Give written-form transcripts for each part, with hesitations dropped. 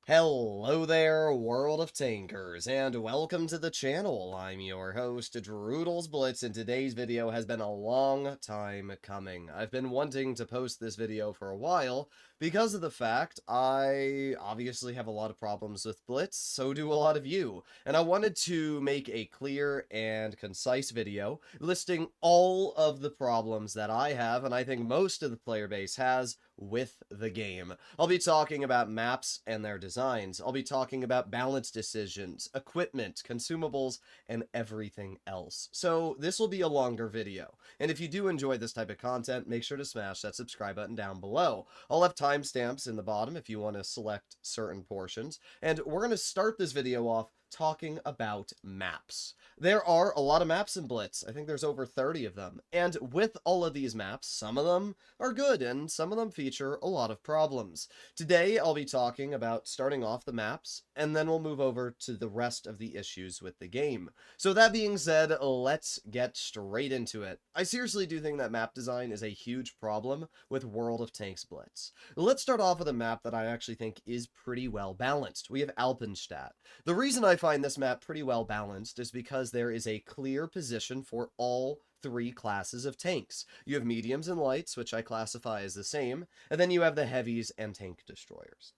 Hello there, world of tankers, and welcome to the channel. I'm your host, Blitz, and today's video has been a long time coming. I've been wanting to post this video for a while because of the fact I obviously have a lot of problems with Blitz, so do a lot of you, and I wanted to make a clear and concise video listing all of the problems that I have, and I think most of the player base has, with the game. I'll be talking about maps and their designs. I'll be talking about balance decisions, equipment, consumables, and everything else. So this will be a longer video. And if you do enjoy this type of content, make sure to smash that subscribe button down below. I'll have timestamps in the bottom if you want to select certain portions. And we're going to start this video off talking about maps. There are a lot of maps in Blitz. I think there's over 30 of them. And with all of these maps, some of them are good and some of them feature a lot of problems. Today, I'll be talking about starting off the maps, and then we'll move over to the rest of the issues with the game. So that being said, let's get straight into it. I seriously do think that map design is a huge problem with World of Tanks Blitz. Let's start off with a map that I actually think is pretty well balanced. We have Alpenstat. The reason I find this map pretty well balanced is because there is a clear position for all three classes of tanks. You have mediums and lights, which I classify as the same, and then you have the heavies and tank destroyers.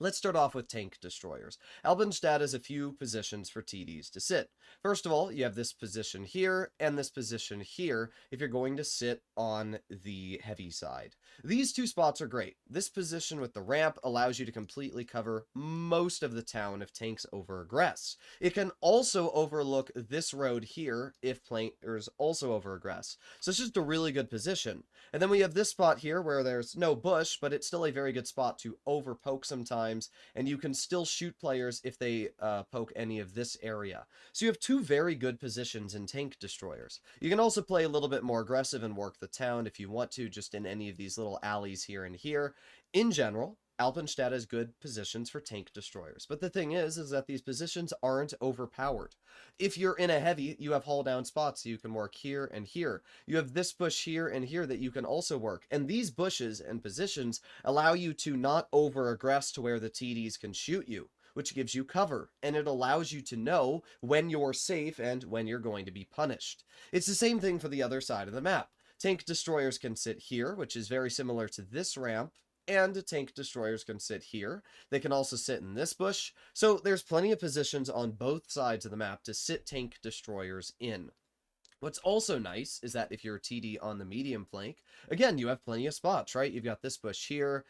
Let's start off with tank destroyers. Alpenstat has a few positions for TDs to sit. First of all, you have this position here and this position here if you're going to sit on the heavy side. These two spots are great. This position with the ramp allows you to completely cover most of the town if tanks overaggress. It can also overlook this road here if plankers also overaggress. So it's just a really good position. And then we have this spot here where there's no bush, but it's still a very good spot to overpoke sometimes, and you can still shoot players if they poke any of this area. So you have two very good positions in tank destroyers. You can also play a little bit more aggressive and work the town if you want to, just in any of these little alleys here and here. In general, Alpenstat has good positions for tank destroyers, but the thing is that these positions aren't overpowered. If you're in a heavy, you have hull down spots, so you can work here and here. You have this bush here and here that you can also work, and these bushes and positions allow you to not over-aggress to where the TDs can shoot you, which gives you cover, and it allows you to know when you're safe and when you're going to be punished. It's the same thing for the other side of the map. Tank destroyers can sit here, which is very similar to this ramp, and tank destroyers can sit here. They can also sit in this bush. So there's plenty of positions on both sides of the map to sit tank destroyers in. What's also nice is that if you're a TD on the medium flank, again, you have plenty of spots, right? You've got this bush here,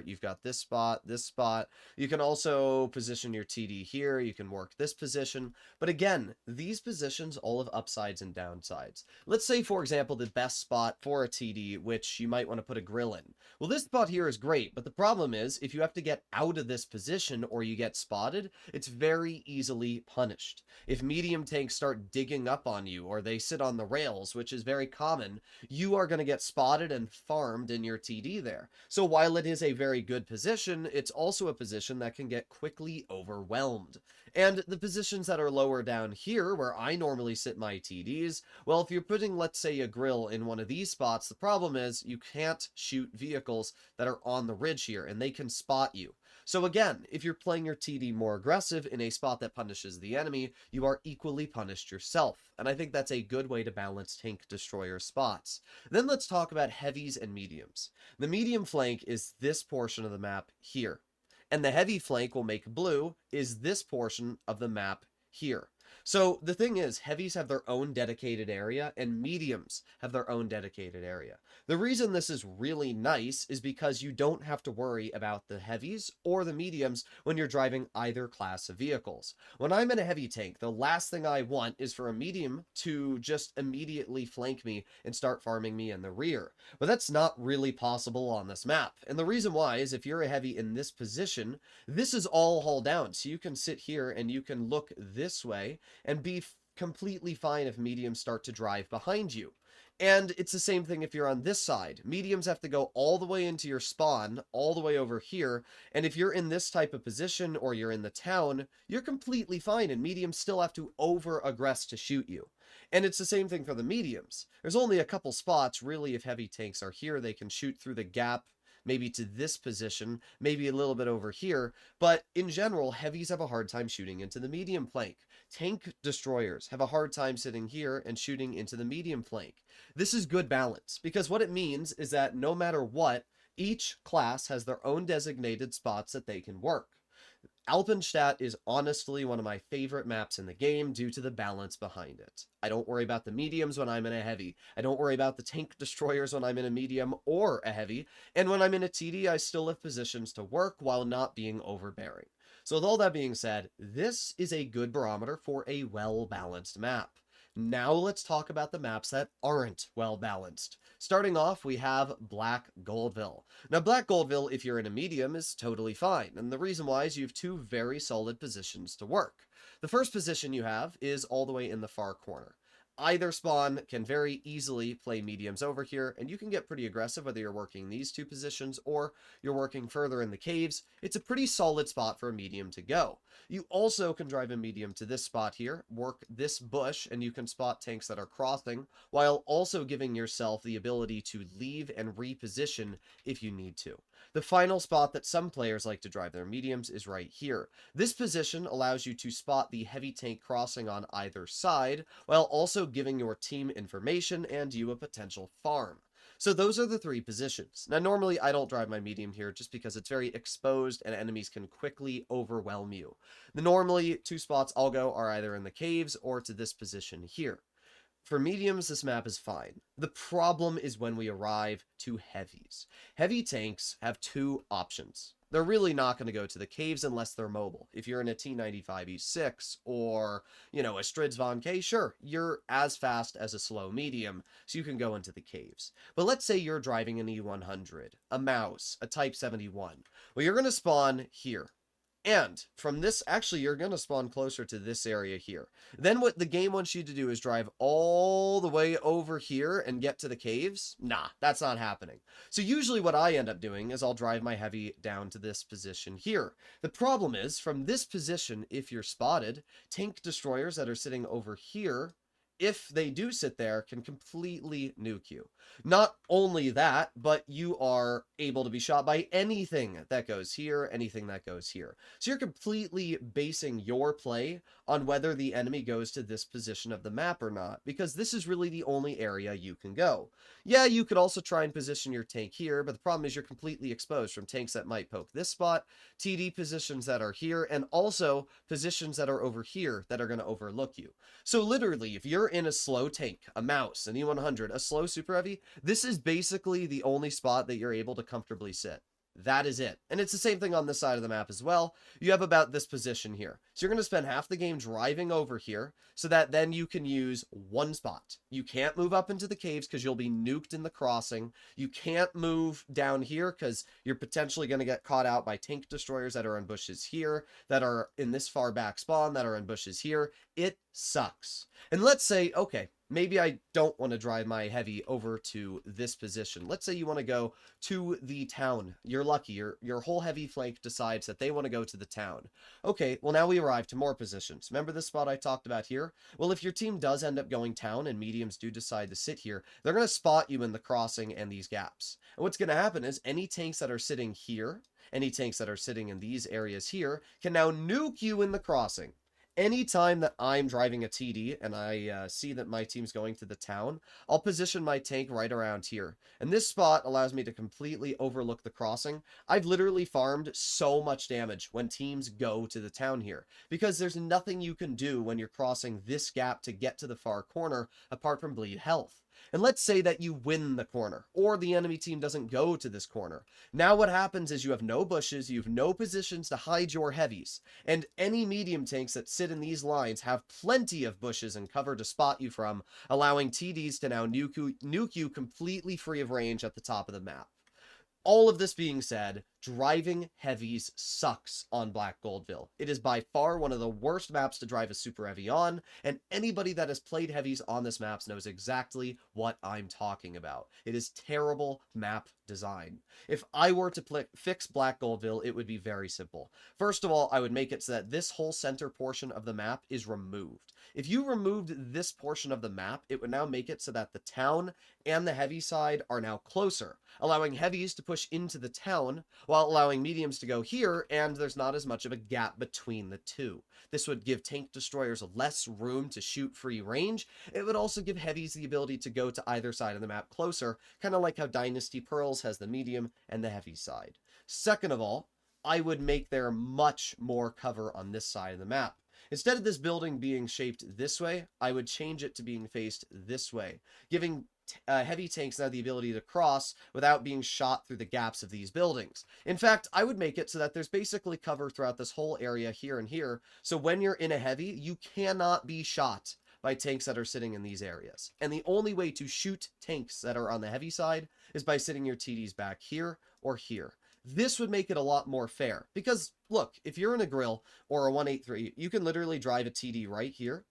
you've got this spot. You can also position your TD here, you can work this position. But again, these positions all have upsides and downsides. Let's say, for example, the best spot for a TD, which you might want to put a grill in. Well, this spot here is great, but the problem is, if you have to get out of this position or you get spotted, it's very easily punished. If medium tanks start digging up on you, or they sit on the rails, which is very common, you are going to get spotted and farmed in your TD there. So while it is a very good position, it's also a position that can get quickly overwhelmed. And the positions that are lower down here, where I normally sit my TDs, well, if you're putting, let's say, a grill in one of these spots, the problem is you can't shoot vehicles that are on the ridge here, and they can spot you. So again, if you're playing your TD more aggressive in a spot that punishes the enemy, you are equally punished yourself. And I think that's a good way to balance tank destroyer spots. Then let's talk about heavies and mediums. The medium flank is this portion of the map here. And the heavy flank will make blue is this portion of the map here. So the thing is, heavies have their own dedicated area and mediums have their own dedicated area. The reason this is really nice is because you don't have to worry about the heavies or the mediums when you're driving either class of vehicles. When I'm in a heavy tank, the last thing I want is for a medium to just immediately flank me and start farming me in the rear. But that's not really possible on this map. And the reason why is if you're a heavy in this position, this is all hull down. So you can sit here and you can look this way and be completely fine if mediums start to drive behind you. And it's the same thing if you're on this side. Mediums have to go all the way into your spawn, all the way over here, and if you're in this type of position or you're in the town, you're completely fine, and mediums still have to over-aggress to shoot you. And it's the same thing for the mediums. There's only a couple spots, really, if heavy tanks are here, they can shoot through the gap maybe to this position, maybe a little bit over here, but in general, heavies have a hard time shooting into the medium flank. Tank destroyers have a hard time sitting here and shooting into the medium flank. This is good balance, because what it means is that no matter what, each class has their own designated spots that they can work. Alpenstat is honestly one of my favorite maps in the game due to the balance behind it. I don't worry about the mediums when I'm in a heavy. I don't worry about the tank destroyers when I'm in a medium or a heavy. And when I'm in a TD, I still have positions to work while not being overbearing. So with all that being said, this is a good barometer for a well-balanced map. Now let's talk about the maps that aren't well balanced. Starting off, we have Black Goldville. Now, Black Goldville, if you're in a medium, is totally fine, and the reason why is you have two very solid positions to work. The first position you have is all the way in the far corner. Either spawn can very easily play mediums over here, and you can get pretty aggressive whether you're working these two positions or you're working further in the caves. It's a pretty solid spot for a medium to go. You also can drive a medium to this spot here, work this bush, and you can spot tanks that are crossing, while also giving yourself the ability to leave and reposition if you need to. The final spot that some players like to drive their mediums is right here. This position allows you to spot the heavy tank crossing on either side, while also giving your team information and you a potential farm. So those are the three positions. Now, normally I don't drive my medium here just because it's very exposed and enemies can quickly overwhelm you. The normally two spots I'll go are either in the caves or to this position here. For mediums, this map is fine. The problem is when we arrive to heavies. Heavy tanks have two options. They're really not going to go to the caves unless they're mobile. If you're in a T95E6 or, a Strids Von K, sure, you're as fast as a slow medium, so you can go into the caves. But let's say you're driving an E100, a Mouse, a Type 71. Well, you're going to spawn here. And from this, actually, you're going to spawn closer to this area here. Then what the game wants you to do is drive all the way over here and get to the caves. Nah, that's not happening. So usually what I end up doing is I'll drive my heavy down to this position here. The problem is, from this position, if you're spotted, tank destroyers that are sitting over here, if they do sit there, can completely nuke you. Not only that, but you are able to be shot by anything that goes here, anything that goes here. So you're completely basing your play on whether the enemy goes to this position of the map or not, because this is really the only area you can go. Yeah, you could also try and position your tank here, but the problem is you're completely exposed from tanks that might poke this spot, TD positions that are here, and also positions that are over here that are going to overlook you. So literally, if you're in a slow tank, a Mouse, an E100, a slow super heavy, this is basically the only spot that you're able to comfortably sit. That is it. And it's the same thing on this side of the map as well. You have about this position here. So you're going to spend half the game driving over here so that then you can use one spot. You can't move up into the caves because you'll be nuked in the crossing. You can't move down here because you're potentially going to get caught out by tank destroyers that are in bushes here, that are in this far back spawn, that are in bushes here. It sucks. And let's say, okay, maybe I don't want to drive my heavy over to this position. Let's say you want to go to the town. You're lucky. Your whole heavy flank decides that they want to go to the town. Okay, well now we arrive to more positions. Remember this spot I talked about here? Well, if your team does end up going town and mediums do decide to sit here, they're going to spot you in the crossing and these gaps. And what's going to happen is any tanks that are sitting here, any tanks that are sitting in these areas here, can now nuke you in the crossing. Anytime that I'm driving a TD and I see that my team's going to the town, I'll position my tank right around here. And this spot allows me to completely overlook the crossing. I've literally farmed so much damage when teams go to the town here, because there's nothing you can do when you're crossing this gap to get to the far corner apart from bleed health. And let's say that you win the corner, or the enemy team doesn't go to this corner. Now what happens is you have no bushes, you have no positions to hide your heavies, and any medium tanks that sit in these lines have plenty of bushes and cover to spot you from, allowing TDs to now nuke you completely free of range at the top of the map. All of this being said, Driving heavies sucks on Black Goldville. It is by far one of the worst maps to drive a super heavy on, and anybody that has played heavies on this map knows exactly what I'm talking about. It is terrible map design. If I were to fix Black Goldville, it would be very simple. First of all, I would make it so that this whole center portion of the map is removed. If you removed this portion of the map, it would now make it so that the town and the heavy side are now closer, allowing heavies to push into the town while allowing mediums to go here, and there's not as much of a gap between the two. This would give tank destroyers less room to shoot free range. It would also give heavies the ability to go to either side of the map closer, kind of like how Dynasty Pearls has the medium and the heavy side. Second of all, I would make there much more cover on this side of the map. Instead of this building being shaped this way, I would change it to being faced this way, giving heavy tanks now the ability to cross without being shot through the gaps of these buildings. In fact, I would make it so that there's basically cover throughout this whole area here and here, so when you're in a heavy, you cannot be shot by tanks that are sitting in these areas. And the only way to shoot tanks that are on the heavy side is by sitting your TDs back here or here. This would make it a lot more fair, because look, if you're in a grill or a 183, you can literally drive a TD right here,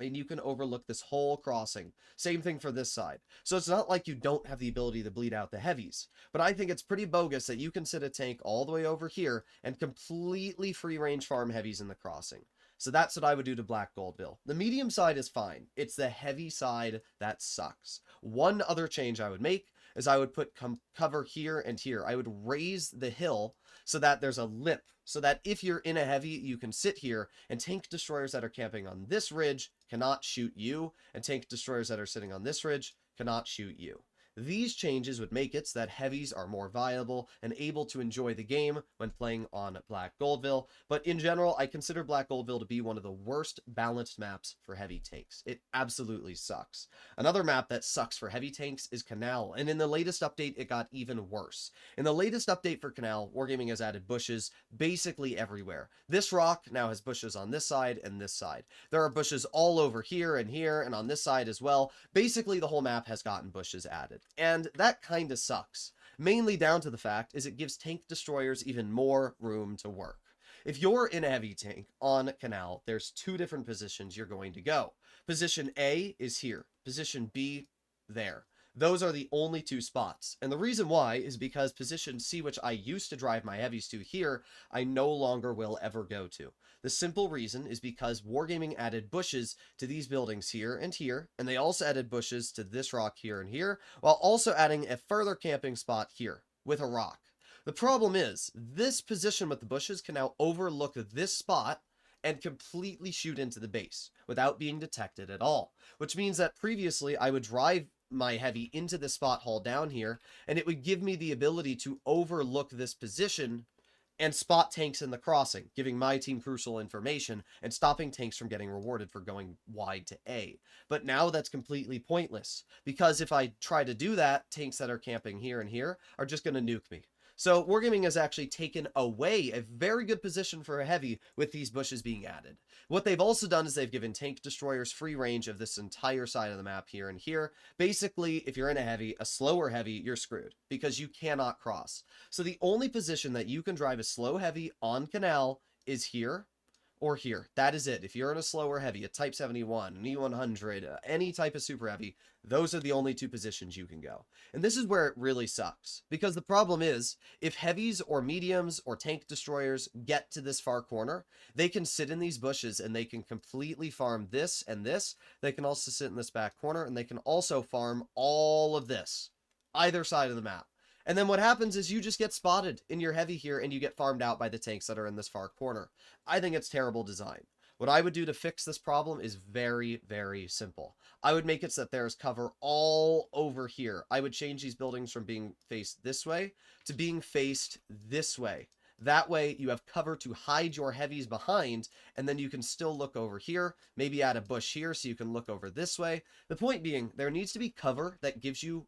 and you can overlook this whole crossing. Same thing for this side. So it's not like you don't have the ability to bleed out the heavies, but I think it's pretty bogus that you can sit a tank all the way over here and completely free range farm heavies in the crossing. So that's what I would do to Black Goldville. The medium side is fine. It's the heavy side that sucks. One other change I would make is I would put cover here and here. I would raise the hill so that there's a lip, so that if you're in a heavy, you can sit here, and tank destroyers that are camping on this ridge cannot shoot you, and tank destroyers that are sitting on this ridge cannot shoot you. These changes would make it so that heavies are more viable and able to enjoy the game when playing on Black Goldville, but in general, I consider Black Goldville to be one of the worst balanced maps for heavy tanks. It absolutely sucks. Another map that sucks for heavy tanks is Canal, and in the latest update, it got even worse. In the latest update for Canal, Wargaming has added bushes basically everywhere. This rock now has bushes on this side and this side. There are bushes all over here and on this side as well. Basically, the whole map has gotten bushes added. And that kinda sucks. Mainly down to the fact is it gives tank destroyers even more room to work. If you're in a heavy tank on Canal, there's two different positions you're going to go. Position A is here. Position B, there. Those are the only two spots. And the reason why is because position C, which I used to drive my heavies to here, I no longer will ever go to. The simple reason is because Wargaming added bushes to these buildings here, and they also added bushes to this rock here and here, while also adding a further camping spot here with a rock. The problem is, this position with the bushes can now overlook this spot and completely shoot into the base without being detected at all, which means that previously I would drive my heavy into the spot hole down here, and it would give me the ability to overlook this position and spot tanks in the crossing, giving my team crucial information and stopping tanks from getting rewarded for going wide to A. But now that's completely pointless, because if I try to do that, tanks that are camping here and here are just going to nuke me. So Wargaming has actually taken away a very good position for a heavy with these bushes being added. What they've also done is they've given tank destroyers free range of this entire side of the map here and here. Basically, if you're in a heavy, a slower heavy, you're screwed because you cannot cross. So the only position that you can drive a slow heavy on Canal is here or here. That is it. If you're in a slower heavy, a Type 71, an E100, any type of super heavy, those are the only two positions you can go. And this is where it really sucks, because the problem is, if heavies or mediums or tank destroyers get to this far corner, they can sit in these bushes and they can completely farm this and this. They can also sit in this back corner, and they can also farm all of this, either side of the map. And then what happens is you just get spotted in your heavy here, and you get farmed out by the tanks that are in this far corner. I think it's terrible design. What I would do to fix this problem is very, very simple. I would make it so that there's cover all over here. I would change these buildings from being faced this way to being faced this way. That way you have cover to hide your heavies behind, and then you can still look over here, maybe add a bush here so you can look over this way. The point being, there needs to be cover that gives you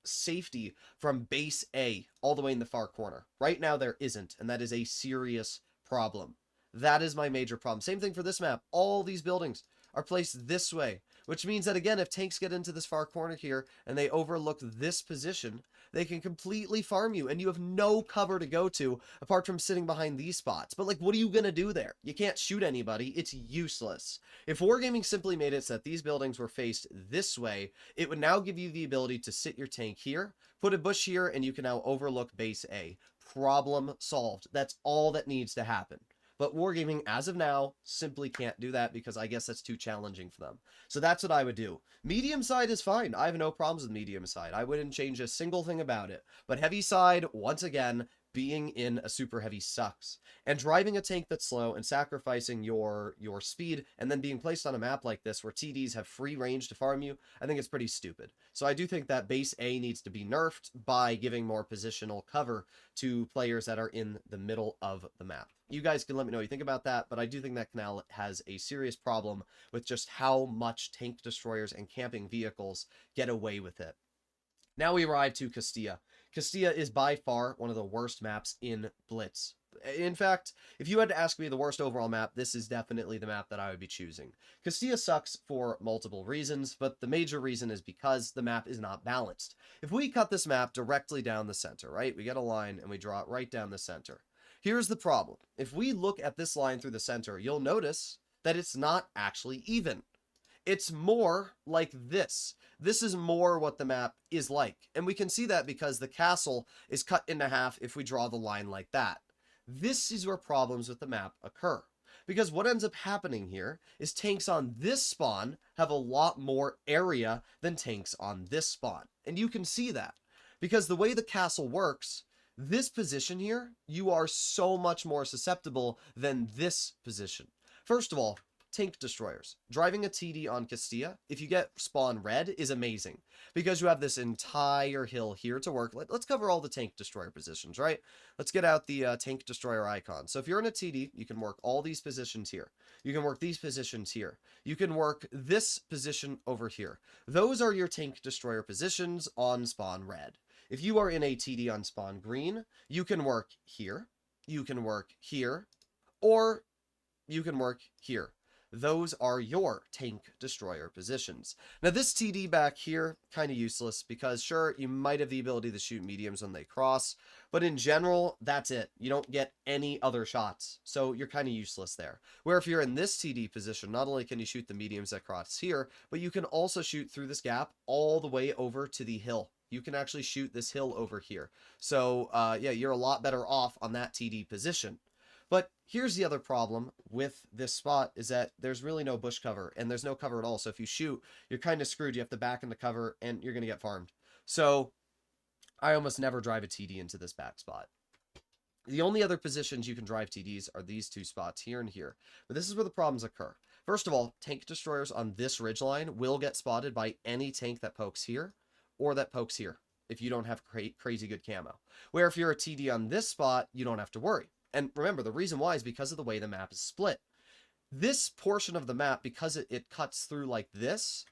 safety from base A all the way in the far corner. Right now there isn't, and that is a serious problem. That is my major problem. Same thing for this map. All these buildings are placed this way, which means that, again, if tanks get into this far corner here and they overlook this position, they can completely farm you, and you have no cover to go to apart from sitting behind these spots. But, like, what are you gonna do there? You can't shoot anybody. It's useless. If Wargaming simply made it so that these buildings were faced this way, it would now give you the ability to sit your tank here, put a bush here, and you can now overlook base A. Problem solved. That's all that needs to happen. But Wargaming, as of now, simply can't do that because I guess that's too challenging for them. So that's what I would do. Medium side is fine. I have no problems with medium side. I wouldn't change a single thing about it. But heavy side, once again, being in a super heavy sucks. And driving a tank that's slow and sacrificing your speed and then being placed on a map like this where TDs have free range to farm you, I think it's pretty stupid. So I do think that base A needs to be nerfed by giving more positional cover to players that are in the middle of the map. You guys can let me know what you think about that, but I do think that Canal has a serious problem with just how much tank destroyers and camping vehicles get away with it. Now we arrive to Castillia. Castillia is by far one of the worst maps in Blitz. In fact, if you had to ask me the worst overall map, this is definitely the map that I would be choosing. Castillia sucks for multiple reasons, but the major reason is because the map is not balanced. If we cut this map directly down the center, right? We get a line and we draw it right down the center. Here's the problem. If we look at this line through the center, you'll notice that it's not actually even. It's more like this. This is more what the map is like. And we can see that because the castle is cut into half if we draw the line like that. This is where problems with the map occur. Because what ends up happening here is tanks on this spawn have a lot more area than tanks on this spawn. And you can see that. Because the way the castle works, this position here, you are so much more susceptible than this position. First of all, tank destroyers. Driving a TD on Castillia, if you get spawn red, is amazing. Because you have this entire hill here to work. Let's cover all the tank destroyer positions, right? Let's get out the tank destroyer icon. So if you're in a TD, you can work all these positions here. You can work these positions here. You can work this position over here. Those are your tank destroyer positions on spawn red. If you are in a TD on spawn green, you can work here, you can work here, or you can work here. Those are your tank destroyer positions. Now this TD back here, kind of useless because sure, you might have the ability to shoot mediums when they cross, but in general, that's it. You don't get any other shots, so you're kind of useless there. Where if you're in this TD position, not only can you shoot the mediums that cross here, but you can also shoot through this gap all the way over to the hill. You can actually shoot this hill over here. So yeah, you're a lot better off on that TD position. But here's the other problem with this spot is that there's really no bush cover and there's no cover at all. So if you shoot, you're kind of screwed. You have to back into cover and you're going to get farmed. So I almost never drive a TD into this back spot. The only other positions you can drive TDs are these two spots here and here. But this is where the problems occur. First of all, tank destroyers on this ridgeline will get spotted by any tank that pokes here or that pokes here if you don't have crazy good camo. Where if you're a TD on this spot, you don't have to worry. And remember, the reason why is because of the way the map is split. This portion of the map, because it cuts through like this,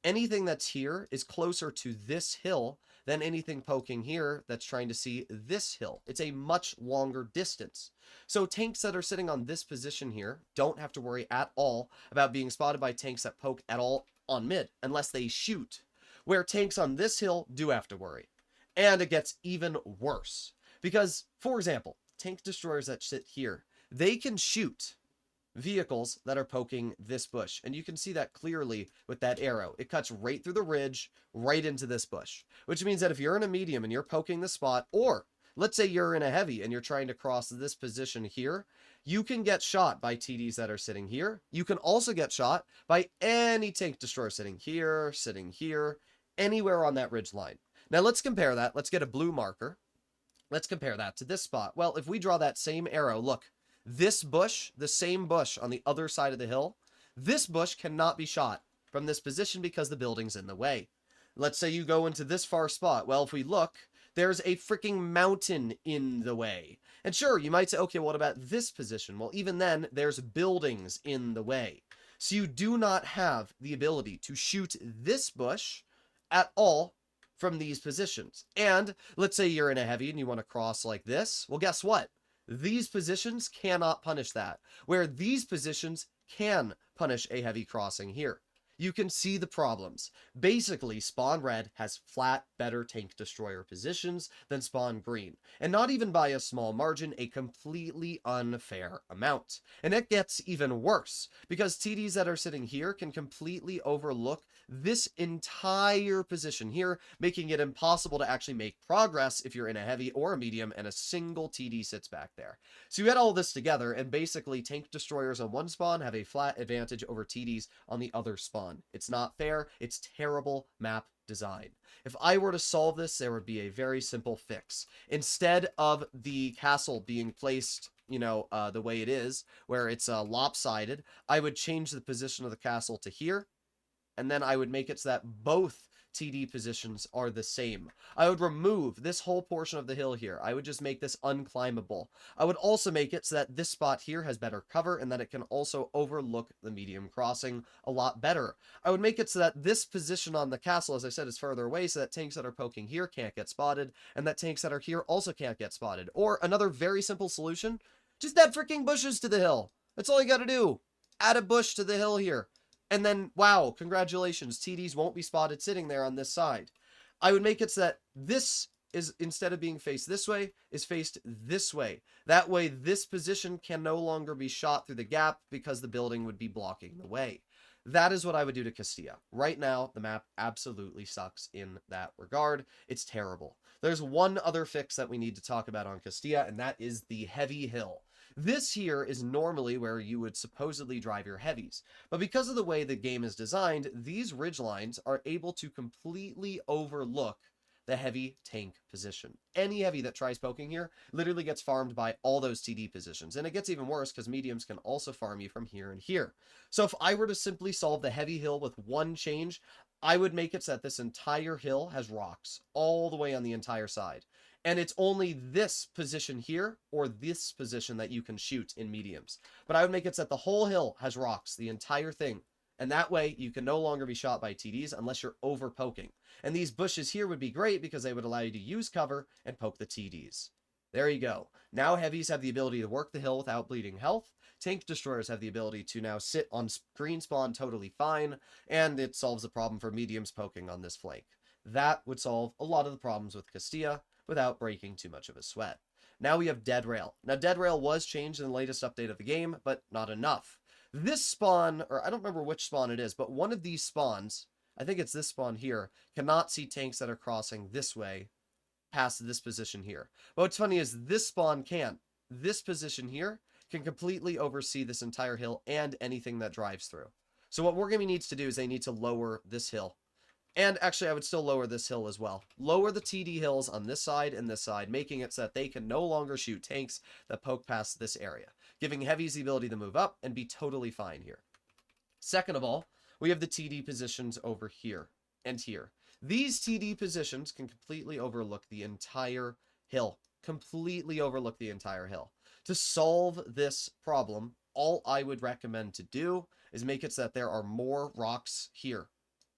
anything that's here is closer to this hill than anything poking here that's trying to see this hill. It's a much longer distance. So tanks that are sitting on this position here don't have to worry at all about being spotted by tanks that poke at all on mid, unless they shoot. Where tanks on this hill do have to worry. And it gets even worse. Because, for example, tank destroyers that sit here, they can shoot vehicles that are poking this bush. And you can see that clearly with that arrow. It cuts right through the ridge, right into this bush. Which means that if you're in a medium and you're poking the spot, or let's say you're in a heavy and you're trying to cross this position here, you can get shot by TDs that are sitting here. You can also get shot by any tank destroyer sitting here, anywhere on that ridge line. Now let's compare that. Let's get a blue marker. Let's compare that to this spot. Well, if we draw that same arrow, look, this bush, the same bush on the other side of the hill, this bush cannot be shot from this position because the building's in the way. Let's say you go into this far spot. Well, if we look, there's a freaking mountain in the way. And sure, you might say, okay, what about this position? Well, even then, there's buildings in the way. So you do not have the ability to shoot this bush at all from these positions. And let's say you're in a heavy and you want to cross like this. Well, guess what? These positions cannot punish that, where these positions can punish a heavy crossing here. you can see the problems. Basically, spawn red has flat, better tank destroyer positions than spawn green, and not even by a small margin, a completely unfair amount. And it gets even worse, because TDs that are sitting here can completely overlook this entire position here, making it impossible to actually make progress if you're in a heavy or a medium and a single TD sits back there. So you add all this together, and basically tank destroyers on one spawn have a flat advantage over TDs on the other spawn. It's not fair. It's terrible map design. If I were to solve this, there would be a very simple fix. Instead of the castle being placed, the way it is, where it's lopsided, I would change the position of the castle to here, and then I would make it so that both TD positions are the same. I would remove this whole portion of the hill here. I would just make this unclimbable. I would also make it so that this spot here has better cover and that it can also overlook the medium crossing a lot better. I would make it so that this position on the castle, as I said, is further away so that tanks that are poking here can't get spotted and that tanks that are here also can't get spotted. Or another very simple solution, just add freaking bushes to the hill. That's all you gotta do. Add a bush to the hill here. And then, wow, congratulations, TDs won't be spotted sitting there on this side. I would make it so that this is, instead of being faced this way, is faced this way. That way, this position can no longer be shot through the gap because the building would be blocking the way. That is what I would do to Castillia. Right now, the map absolutely sucks in that regard. It's terrible. There's one other fix that we need to talk about on Castillia, and that is the heavy hill. This here is normally where you would supposedly drive your heavies, but because of the way the game is designed, these ridgelines are able to completely overlook the heavy tank position. Any heavy that tries poking here literally gets farmed by all those TD positions, and it gets even worse because mediums can also farm you from here and here. So if I were to simply solve the heavy hill with one change, I would make it so that this entire hill has rocks all the way on the entire side. And it's only this position here or this position that you can shoot in mediums. But I would make it so that the whole hill has rocks, the entire thing. And that way you can no longer be shot by TDs unless you're over poking. And these bushes here would be great because they would allow you to use cover and poke the TDs. There you go. Now heavies have the ability to work the hill without bleeding health. Tank destroyers have the ability to now sit on green spawn totally fine. And it solves the problem for mediums poking on this flank. That would solve a lot of the problems with Castillia without breaking too much of a sweat. Now we have Dead Rail. Now Dead Rail was changed in the latest update of the game, but not enough. This spawn, or I don't remember which spawn it is, but one of these spawns, I think it's this spawn here, cannot see tanks that are crossing this way past this position here. But what's funny is this spawn can. This position here can completely oversee this entire hill and anything that drives through. So what Wargaming needs to do is they need to lower this hill. And actually, I would still lower this hill as well. Lower the TD hills on this side and this side, making it so that they can no longer shoot tanks that poke past this area, giving heavies the ability to move up and be totally fine here. Second of all, we have the TD positions over here and here. These TD positions can completely overlook the entire hill. Completely overlook the entire hill. To solve this problem, all I would recommend to do is make it so that there are more rocks here.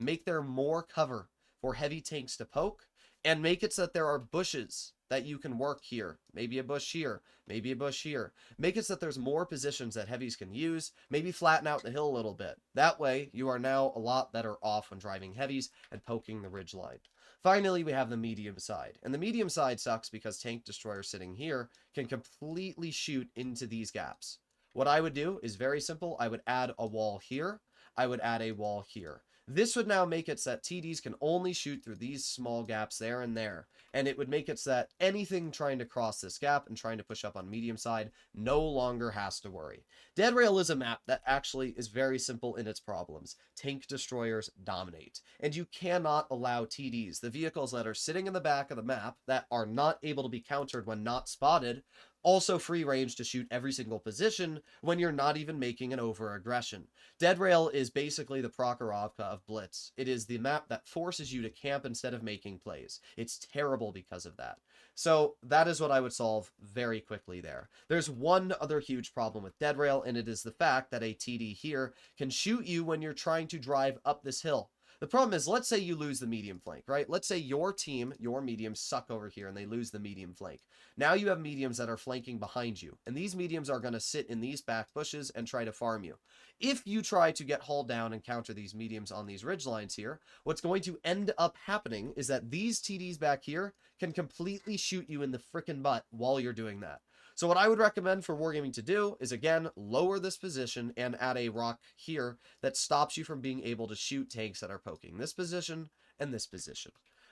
Make there more cover for heavy tanks to poke, and make it so that there are bushes that you can work here. Maybe a bush here, maybe a bush here. Make it so that there's more positions that heavies can use, maybe flatten out the hill a little bit. That way, you are now a lot better off when driving heavies and poking the ridgeline. Finally, we have the medium side. And the medium side sucks because tank destroyers sitting here can completely shoot into these gaps. What I would do is very simple. I would add a wall here. I would add a wall here. This would now make it so that TDs can only shoot through these small gaps there and there. And it would make it so that anything trying to cross this gap and trying to push up on medium side no longer has to worry. Dead Rail is a map that actually is very simple in its problems. Tank destroyers dominate. And you cannot allow TDs, the vehicles that are sitting in the back of the map that are not able to be countered when not spotted, also free range to shoot every single position when you're not even making an over-aggression. Dead Rail is basically the Prokhorovka of Blitz. It is the map that forces you to camp instead of making plays. It's terrible because of that. So that is what I would solve very quickly there. There's one other huge problem with Dead Rail, and it is the fact that a TD here can shoot you when you're trying to drive up this hill. The problem is, let's say you lose the medium flank, right? Let's say your team, your mediums suck over here and they lose the medium flank. Now you have mediums that are flanking behind you, and these mediums are going to sit in these back bushes and try to farm you. If you try to get hauled down and counter these mediums on these ridge lines here, what's going to end up happening is that these TDs back here can completely shoot you in the frickin' butt while you're doing that. So what I would recommend for Wargaming to do is, again, lower this position and add a rock here that stops you from being able to shoot tanks that are poking this position and this position.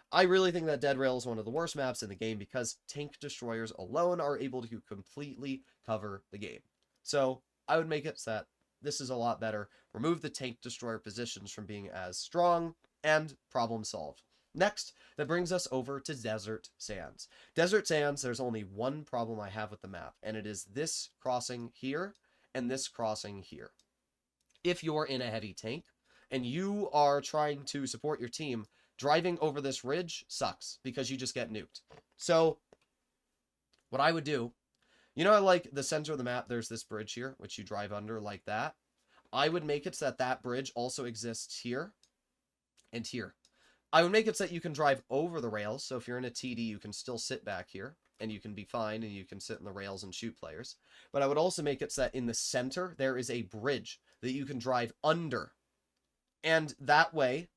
I really think that Dead Rail is one of the worst maps in the game because tank destroyers alone are able to completely cover the game. So I would make it so that this is a lot better. Remove the tank destroyer positions from being as strong, and problem solved. Next, that brings us over to Desert Sands. Desert Sands, there's only one problem I have with the map, and it is this crossing here and this crossing here. If you're in a heavy tank and you are trying to support your team, driving over this ridge sucks because you just get nuked. So what I would do, you know, like the center of the map, there's this bridge here, which you drive under like that. I would make it so that that bridge also exists here and here. I would make it so that you can drive over the rails. So if you're in a TD, you can still sit back here and you can be fine and you can sit in the rails and shoot players. But I would also make it so that in the center, there is a bridge that you can drive under. And that way,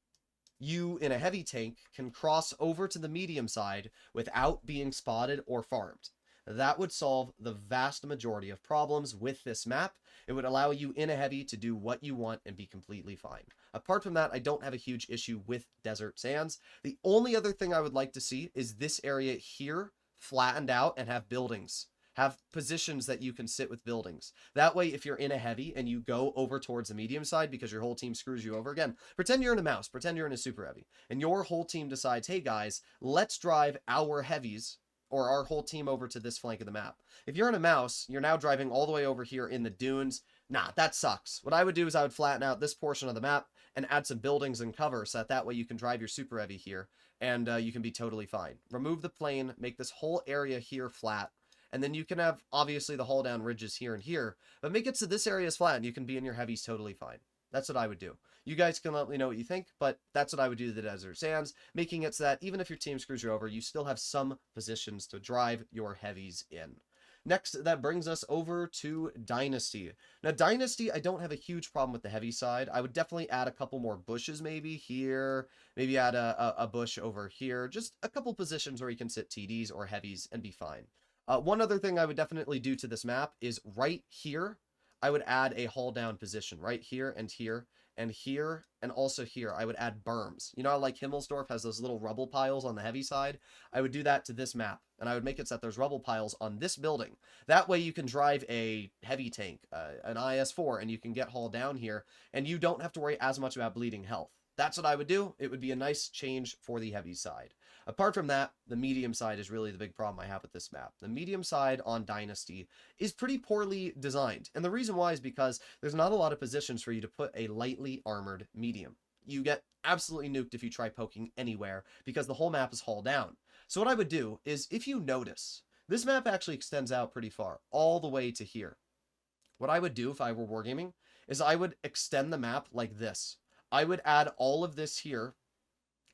you in a heavy tank can cross over to the medium side without being spotted or farmed. That would solve the vast majority of problems with this map. It would allow you in a heavy to do what you want and be completely fine. Apart from that, I don't have a huge issue with Desert Sands. The only other thing I would like to see is this area here flattened out and have buildings. Have positions that you can sit with buildings. That way, if you're in a heavy and you go over towards the medium side because your whole team screws you over, again, pretend you're in a mouse, pretend you're in a super heavy, and your whole team decides, hey guys, let's drive our heavies or our whole team over to this flank of the map. If you're in a mouse, you're now driving all the way over here in the dunes. Nah, that sucks. What I would do is I would flatten out this portion of the map and add some buildings and cover so that way you can drive your super heavy here and you can be totally fine. Remove the plane, make this whole area here flat, and then you can have, obviously, the haul down ridges here and here, but make it so this area is flat and you can be in your heavies totally fine. That's what I would do. You guys can let me know what you think, but that's what I would do to the Desert Sands, making it so that even if your team screws you over, you still have some positions to drive your heavies in. Next, that brings us over to Dynasty. Now, Dynasty, I don't have a huge problem with the heavy side. I would definitely add a couple more bushes maybe here, maybe add a bush over here, just a couple positions where you can sit TDs or heavies and be fine. One other thing I would definitely do to this map is right here, I would add a haul down position right here and here and here and also here. I would add berms. You know how like Himlsdorf has those little rubble piles on the heavy side? I would do that to this map, and I would make it so that there's rubble piles on this building. That way you can drive a heavy tank, an IS-4, and you can get hauled down here, and you don't have to worry as much about bleeding health. That's what I would do. It would be a nice change for the heavy side. Apart from that, the medium side is really the big problem I have with this map. The medium side on Dynasty is pretty poorly designed. And the reason why is because there's not a lot of positions for you to put a lightly armored medium. You get absolutely nuked if you try poking anywhere because the whole map is hauled down. So what I would do is, if you notice, this map actually extends out pretty far, all the way to here. What I would do if I were wargaming is I would extend the map like this. I would add all of this here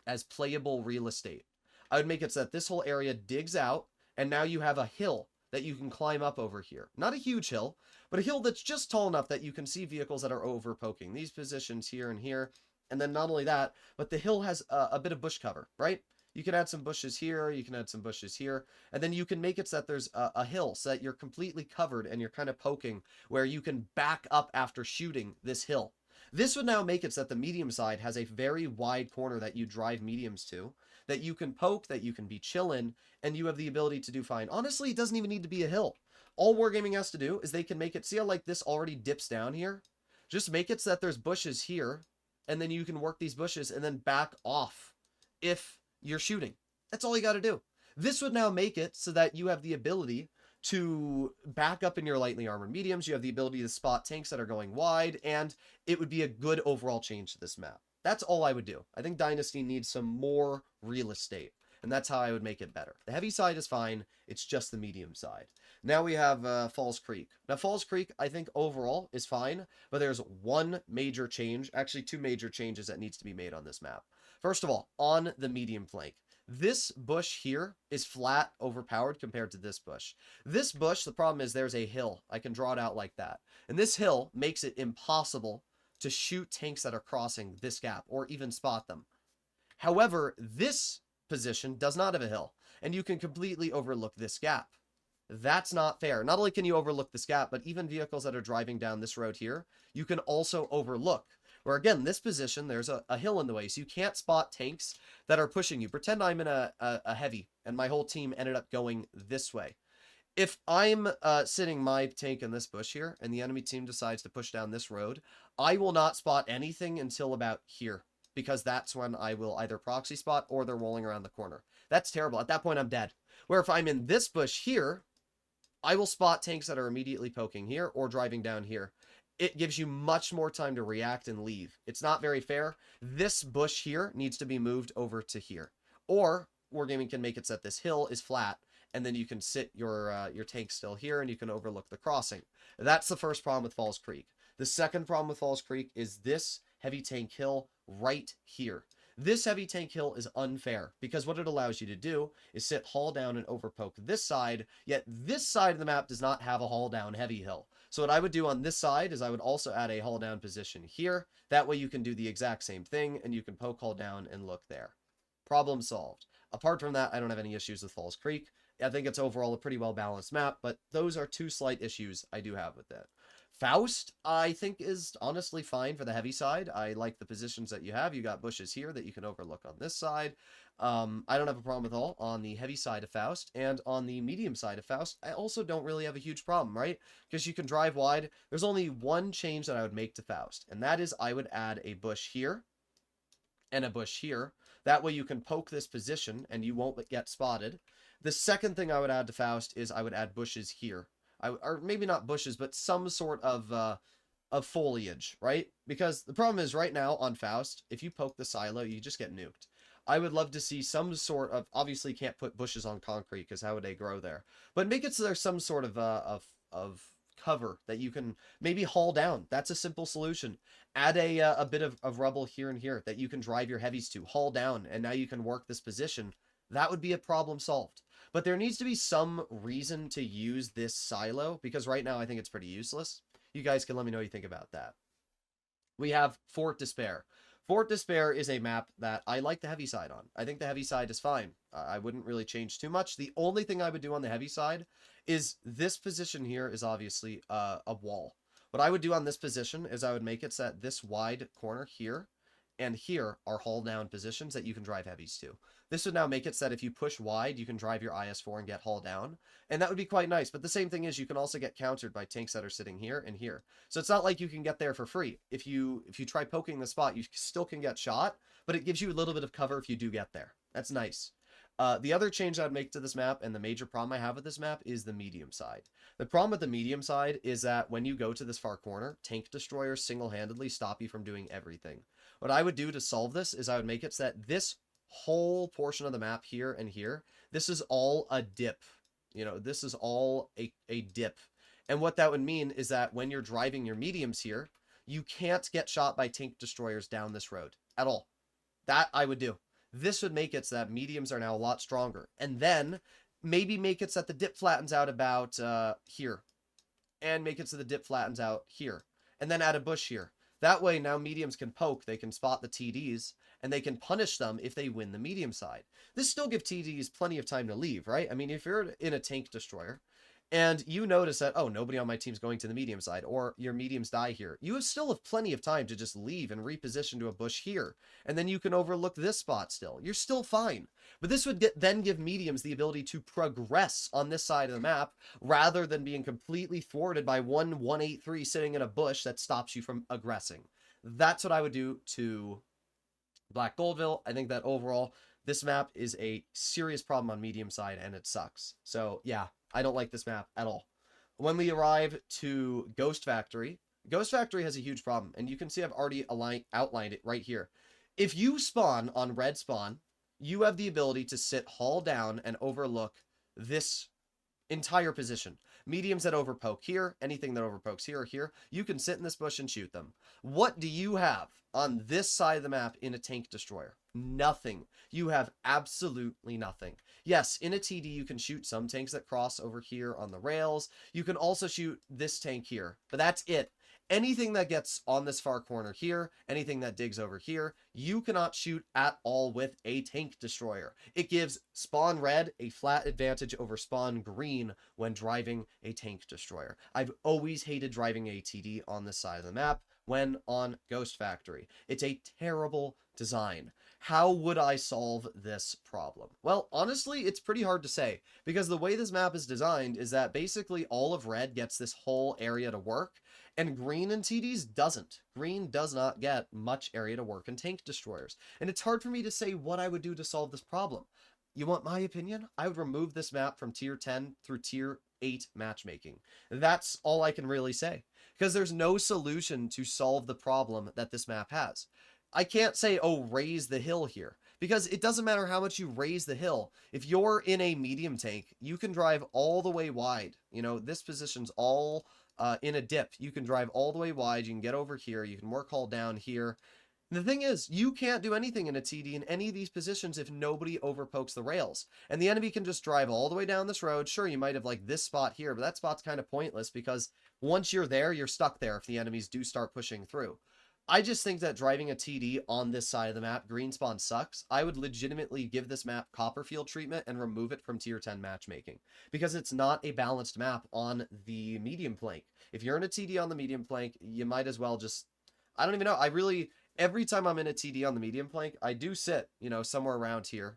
as playable real estate. I would make it so that this whole area digs out, and now you have a hill that you can climb up over here. Not a huge hill, but a hill that's just tall enough that you can see vehicles that are over poking these positions here and here. And then not only that, but the hill has a bit of bush cover, right? You can add some bushes here, you can add some bushes here, and then you can make it so that there's a hill so that you're completely covered and you're kind of poking where you can back up after shooting this hill. This would now make it so that the medium side has a very wide corner that you drive mediums to, that you can poke, that you can be chillin', and you have the ability to do fine. Honestly, it doesn't even need to be a hill. All Wargaming has to do is they can make it, see how like this already dips down here? Just make it so that there's bushes here, and then you can work these bushes and then back off if you're shooting. That's all you got to do. This would now make it so that you have the ability to back up in your lightly armored mediums. You have the ability to spot tanks that are going wide, and it would be a good overall change to this map. That's all I would do. I think Dynasty needs some more real estate. And that's how I would make it better. The heavy side is fine. It's just the medium side. Now we have Falls Creek. Now Falls Creek, I think overall is fine, but there's one major change, actually two major changes that needs to be made on this map. First of all, on the medium flank, this bush here is flat overpowered compared to this bush. This bush, the problem is there's a hill. I can draw it out like that. And this hill makes it impossible to shoot tanks that are crossing this gap or even spot them. However, this position does not have a hill, and you can completely overlook this gap. That's not fair. Not only can you overlook this gap, but even vehicles that are driving down this road here, you can also overlook. Where again, this position, there's a hill in the way, so you can't spot tanks that are pushing you. Pretend I'm in a heavy, and my whole team ended up going this way. If I'm sitting my tank in this bush here, and the enemy team decides to push down this road, I will not spot anything until about here, because that's when I will either proxy spot or they're rolling around the corner. That's terrible. At that point, I'm dead. Where if I'm in this bush here, I will spot tanks that are immediately poking here or driving down here. It gives you much more time to react and leave. It's not very fair. This bush here needs to be moved over to here. Or Wargaming can make it so that this hill is flat, and then you can sit your tank still here, and you can overlook the crossing. That's the first problem with Falls Creek. The second problem with Falls Creek is this heavy tank hill right here. This heavy tank hill is unfair because what it allows you to do is sit haul down and overpoke this side, yet this side of the map does not have a haul down heavy hill. So what I would do on this side is I would also add a haul down position here. That way you can do the exact same thing and you can poke haul down and look there. Problem solved. Apart from that, I don't have any issues with Falls Creek. I think it's overall a pretty well balanced map, but those are two slight issues I do have with it. Faust, I think, is honestly fine for the heavy side. I like the positions that you have. You got bushes here that you can overlook on this side. I don't have a problem with all on the heavy side of Faust. And on the medium side of Faust, I also don't really have a huge problem, right? Because you can drive wide. There's only one change that I would make to Faust, and that is I would add a bush here and a bush here. That way you can poke this position and you won't get spotted. The second thing I would add to Faust is I would add bushes here. Or maybe not bushes, but some sort of foliage, right? Because the problem is right now on Faust, if you poke the silo, you just get nuked. I would love to see some sort of, obviously you can't put bushes on concrete because how would they grow there? But make it so there's some sort of cover that you can maybe haul down. That's a simple solution. Add a bit of rubble here and here that you can drive your heavies to, haul down, and now you can work this position. That would be a problem solved. But there needs to be some reason to use this silo, because right now I think it's pretty useless. You guys can let me know what you think about that. We have Fort Despair. Fort Despair is a map that I like the heavy side on. I think the heavy side is fine. I wouldn't really change too much. The only thing I would do on the heavy side is this position here is obviously a wall. What I would do on this position is I would make it so that this wide corner here and here are haul down positions that you can drive heavies to. This would now make it so that if you push wide, you can drive your IS-4 and get haul down. And that would be quite nice. But the same thing is you can also get countered by tanks that are sitting here and here. So it's not like you can get there for free. If you try poking the spot, you still can get shot, but it gives you a little bit of cover if you do get there. That's nice. The other change I'd make to this map, and the major problem I have with this map, is the medium side. The problem with the medium side is that when you go to this far corner, tank destroyers single-handedly stop you from doing everything. What I would do to solve this is I would make it so that this whole portion of the map here and here, this is all a dip. You know, this is all a dip. And what that would mean is that when you're driving your mediums here, you can't get shot by tank destroyers down this road at all. That I would do. This would make it so that mediums are now a lot stronger. And then maybe make it so that the dip flattens out about here. And make it so the dip flattens out here. And then add a bush here. That way now mediums can poke, they can spot the TDs, and they can punish them if they win the medium side. This still gives TDs plenty of time to leave, right? I mean, if you're in a tank destroyer, and you notice that, oh, nobody on my team's going to the medium side, or your mediums die here, you still have plenty of time to just leave and reposition to a bush here, and then you can overlook this spot still. You're still fine. But this would then give mediums the ability to progress on this side of the map, rather than being completely thwarted by 183 sitting in a bush that stops you from aggressing. That's what I would do to Black Goldville. I think that overall, this map is a serious problem on medium side, and it sucks. So, yeah. I don't like this map at all. When we arrive to Ghost Factory has a huge problem, and you can see I've already outlined it right here. If you spawn on red spawn, you have the ability to sit hull down and overlook this entire position. Mediums that overpoke here, anything that overpokes here or here, you can sit in this bush and shoot them. What do you have on this side of the map in a tank destroyer? Nothing. You have absolutely nothing. Yes, in a TD you can shoot some tanks that cross over here on the rails. You can also shoot this tank here, but that's it. Anything that gets on this far corner here, anything that digs over here, you cannot shoot at all with a tank destroyer. It gives spawn red a flat advantage over spawn green when driving a tank destroyer. I've always hated driving a TD on this side of the map when on Ghost Factory. It's a terrible design. How would I solve this problem? Well, honestly, it's pretty hard to say, because the way this map is designed is that basically all of red gets this whole area to work, and green in TDs doesn't. Green does not get much area to work in tank destroyers. And it's hard for me to say what I would do to solve this problem. You want my opinion? I would remove this map from tier 10 through tier 8 matchmaking. That's all I can really say, because there's no solution to solve the problem that this map has. I can't say, oh, raise the hill here, because it doesn't matter how much you raise the hill. If you're in a medium tank, you can drive all the way wide. You know, this position's all in a dip. You can drive all the way wide. You can get over here. You can work all down here. And the thing is, you can't do anything in a TD in any of these positions if nobody overpokes the rails. And the enemy can just drive all the way down this road. Sure, you might have like this spot here, but that spot's kind of pointless because once you're there, you're stuck there if the enemies do start pushing through. I just think that driving a TD on this side of the map, green spawn sucks. I would legitimately give this map Copperfield treatment and remove it from tier 10 matchmaking, because it's not a balanced map on the medium plank. If you're in a TD on the medium plank, you might as well just, I don't even know. Every time I'm in a TD on the medium plank, I do sit, you know, somewhere around here.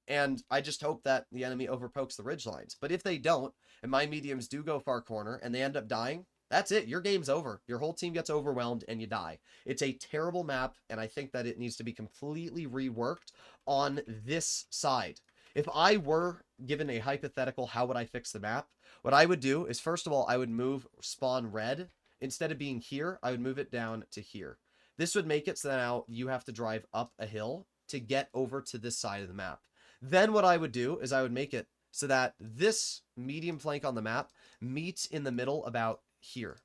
And I just hope that the enemy overpokes the ridge lines. But if they don't, and my mediums do go far corner and they end up dying, that's it. Your game's over. Your whole team gets overwhelmed and you die. It's a terrible map, and I think that it needs to be completely reworked on this side. If I were given a hypothetical, how would I fix the map? What I would do is, first of all, I would move spawn red. Instead of being here, I would move it down to here. This would make it so that now you have to drive up a hill to get over to this side of the map. Then what I would do is I would make it so that this medium flank on the map meets in the middle about here.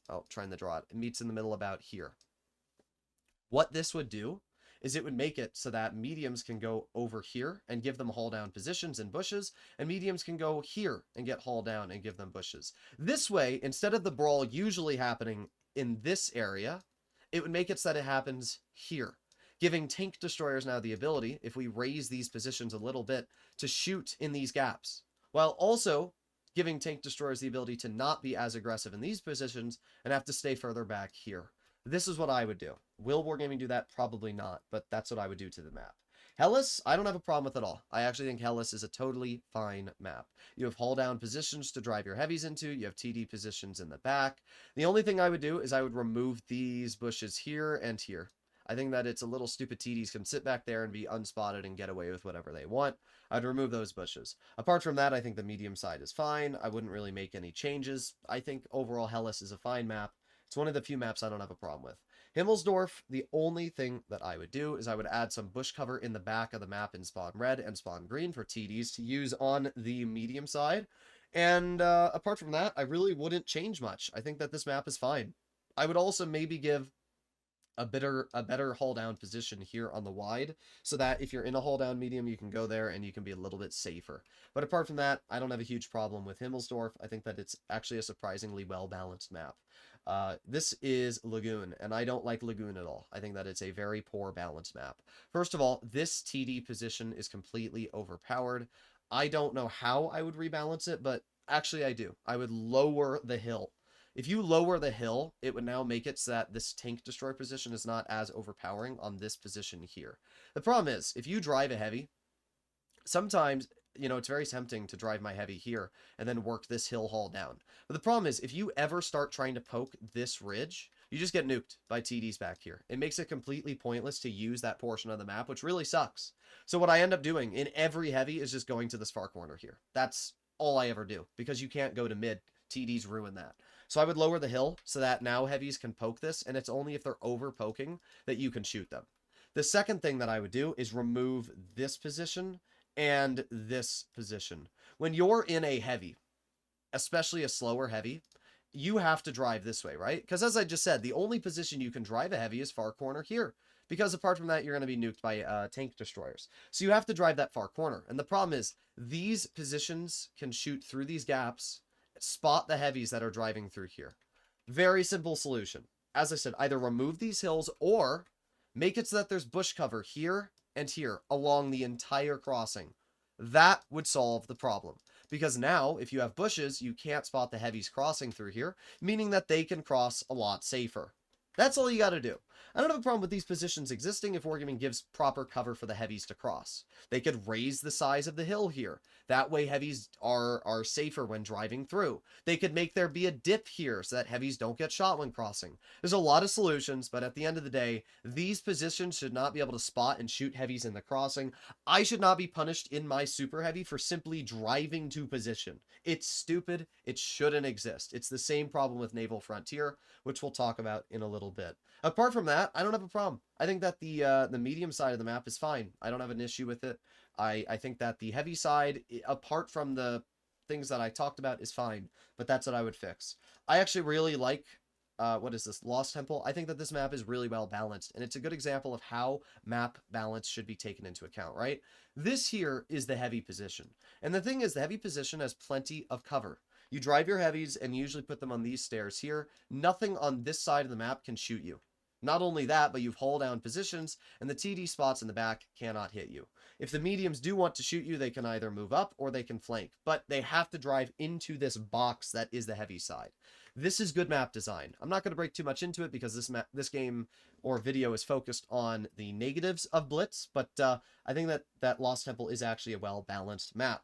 Oh, trying to draw it. It meets in the middle about here. What this would do is it would make it so that mediums can go over here and give them haul down positions and bushes, and mediums can go here and get haul down and give them bushes. This way, instead of the brawl usually happening in this area, it would make it so that it happens here, giving tank destroyers now the ability, if we raise these positions a little bit, to shoot in these gaps, while also giving tank destroyers the ability to not be as aggressive in these positions and have to stay further back here. This is what I would do. Will Wargaming do that? Probably not, but that's what I would do to the map. Helis, I don't have a problem with at all. I actually think Helis is a totally fine map. You have haul down positions to drive your heavies into. You have TD positions in the back. The only thing I would do is I would remove these bushes here and here. I think that it's a little stupid. TDs can sit back there and be unspotted and get away with whatever they want. I'd remove those bushes. Apart from that, I think the medium side is fine. I wouldn't really make any changes. I think overall Helis is a fine map. It's one of the few maps I don't have a problem with. Himlsdorf, the only thing that I would do is I would add some bush cover in the back of the map in spawn red and spawn green for TDs to use on the medium side. And apart from that, I really wouldn't change much. I think that this map is fine. I would also maybe give a better haul down position here on the wide, so that if you're in a haul down medium, you can go there and you can be a little bit safer. But apart from that, I don't have a huge problem with Himlsdorf. I think that it's actually a surprisingly well-balanced map. This is Lagoon, and I don't like Lagoon at all. I think that it's a very poor balanced map. First of all, this TD position is completely overpowered. I don't know how I would rebalance it, but actually I do. I would lower the hill. If you lower the hill, it would now make it so that this tank destroyer position is not as overpowering on this position here. The problem is, if you drive a heavy, sometimes, you know, it's very tempting to drive my heavy here and then work this hill haul down. But the problem is, if you ever start trying to poke this ridge, you just get nuked by TDs back here. It makes it completely pointless to use that portion of the map, which really sucks. So what I end up doing in every heavy is just going to this far corner here. That's all I ever do, because you can't go to mid. TDs ruin that. So I would lower the hill so that now heavies can poke this, and it's only if they're over poking that you can shoot them. The second thing that I would do is remove this position and this position. When you're in a heavy, especially a slower heavy, you have to drive this way, right? Because as I just said, the only position you can drive a heavy is far corner here. Because apart from that, you're going to be nuked by tank destroyers. So you have to drive that far corner. And the problem is, these positions can shoot through these gaps, spot the heavies that are driving through here. Very simple solution. As I said, either remove these hills or make it so that there's bush cover here and here along the entire crossing. That would solve the problem. Because now, if you have bushes, you can't spot the heavies crossing through here, meaning that they can cross a lot safer. That's all you got to do. I don't have a problem with these positions existing if Wargaming gives proper cover for the heavies to cross. They could raise the size of the hill here. That way heavies are safer when driving through. They could make there be a dip here so that heavies don't get shot when crossing. There's a lot of solutions, but at the end of the day, these positions should not be able to spot and shoot heavies in the crossing. I should not be punished in my super heavy for simply driving to position. It's stupid. It shouldn't exist. It's the same problem with Naval Frontier, which we'll talk about in a little bit. Apart from that, I don't have a problem. I think that the medium side of the map is fine. I don't have an issue with it. I think that the heavy side, apart from the things that I talked about, is fine. But that's what I would fix. I actually really like, what is this, Lost Temple. I think that this map is really well balanced. And it's a good example of how map balance should be taken into account, right? This here is the heavy position. And the thing is, the heavy position has plenty of cover. You drive your heavies and usually put them on these stairs here. Nothing on this side of the map can shoot you. Not only that, but you've hull down positions, and the TD spots in the back cannot hit you. If the mediums do want to shoot you, they can either move up or they can flank, but they have to drive into this box that is the heavy side. This is good map design. I'm not going to break too much into it because this game or video is focused on the negatives of Blitz, but I think that Lost Temple is actually a well-balanced map.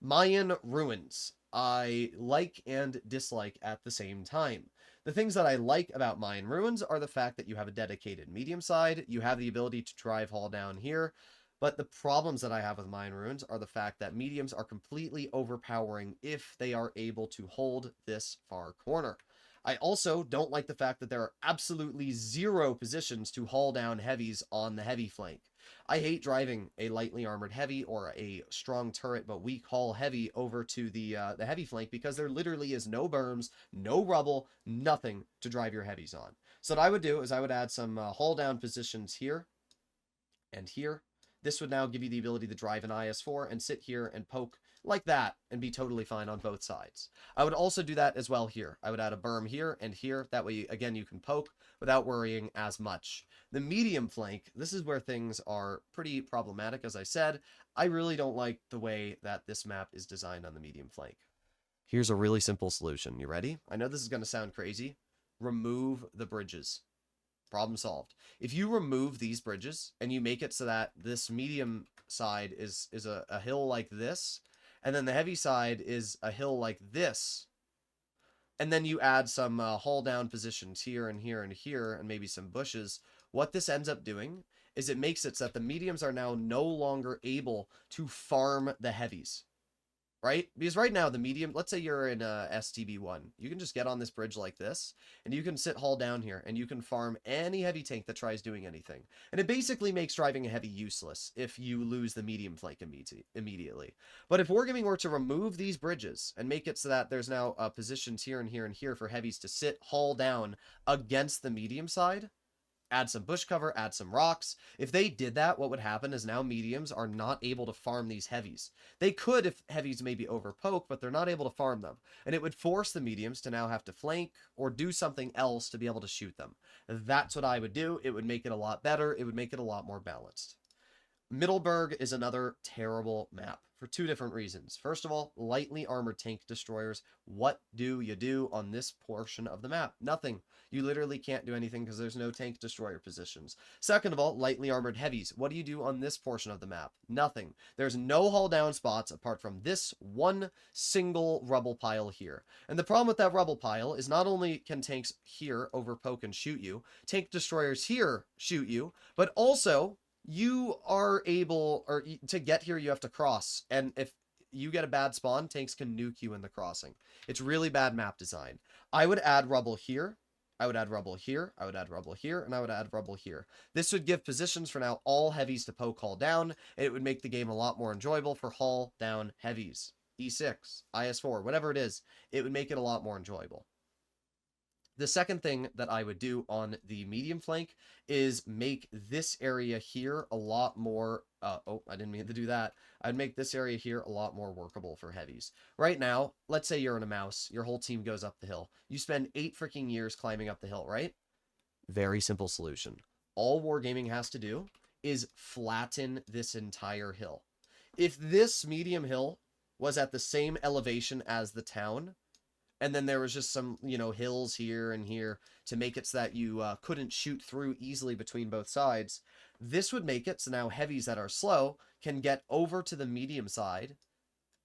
Mayan Ruins, I like and dislike at the same time. The things that I like about Mayan Ruins are the fact that you have a dedicated medium side, you have the ability to drive hull down here, but the problems that I have with Mayan Ruins are the fact that mediums are completely overpowering if they are able to hold this far corner. I also don't like the fact that there are absolutely zero positions to haul down heavies on the heavy flank. I hate driving a lightly armored heavy or a strong turret but weak hull heavy over to the heavy flank because there literally is no berms, no rubble, nothing to drive your heavies on. So what I would do is I would add some hull down positions here and here. This would now give you the ability to drive an IS-4 and sit here and poke like that and be totally fine on both sides. I would also do that as well here. I would add a berm here and here. That way, again, you can poke without worrying as much. The medium flank, this is where things are pretty problematic, as I said. I really don't like the way that this map is designed on the medium flank. Here's a really simple solution. You ready? I know this is going to sound crazy. Remove the bridges. Problem solved. If you remove these bridges and you make it so that this medium side is a hill like this, and then the heavy side is a hill like this, and then you add some hull down positions here and here and here, and maybe some bushes, what this ends up doing is it makes it so that the mediums are now no longer able to farm the heavies. Right? Because right now, the medium, let's say you're in STB1, you can just get on this bridge like this, and you can sit hull down here, and you can farm any heavy tank that tries doing anything. And it basically makes driving a heavy useless if you lose the medium flank immediately. But if Wargaming were to remove these bridges and make it so that there's now positions here and here and here for heavies to sit hull down against the medium side, add some bush cover, add some rocks. If they did that, what would happen is now mediums are not able to farm these heavies. They could if heavies maybe overpoke, but they're not able to farm them. And it would force the mediums to now have to flank or do something else to be able to shoot them. That's what I would do. It would make it a lot better. It would make it a lot more balanced. Middberg is another terrible map for two different reasons. First of all, lightly armored tank destroyers. What do you do on this portion of the map? Nothing. You literally can't do anything because there's no tank destroyer positions. Second of all, lightly armored heavies. What do you do on this portion of the map? Nothing. There's no hull down spots apart from this one single rubble pile here. And the problem with that rubble pile is not only can tanks here overpoke and shoot you, tank destroyers here shoot you, but also you are able, or to get here, you have to cross. And if you get a bad spawn, tanks can nuke you in the crossing. It's really bad map design. I would add rubble here. I would add rubble here, I would add rubble here, and I would add rubble here. This would give positions for now all heavies to poke hull down, and it would make the game a lot more enjoyable for hull down heavies. E6, IS4, whatever it is, it would make it a lot more enjoyable. The second thing that I would do on the medium flank is make this area here a lot more, oh, I didn't mean to do that. I'd make this area here a lot more workable for heavies. Right now, let's say you're in a mouse, your whole team goes up the hill. You spend 8 freaking years climbing up the hill, right? Very simple solution. All Wargaming has to do is flatten this entire hill. If this medium hill was at the same elevation as the town, and then there was just some, you know, hills here and here to make it so that you couldn't shoot through easily between both sides. This would make it so now heavies that are slow can get over to the medium side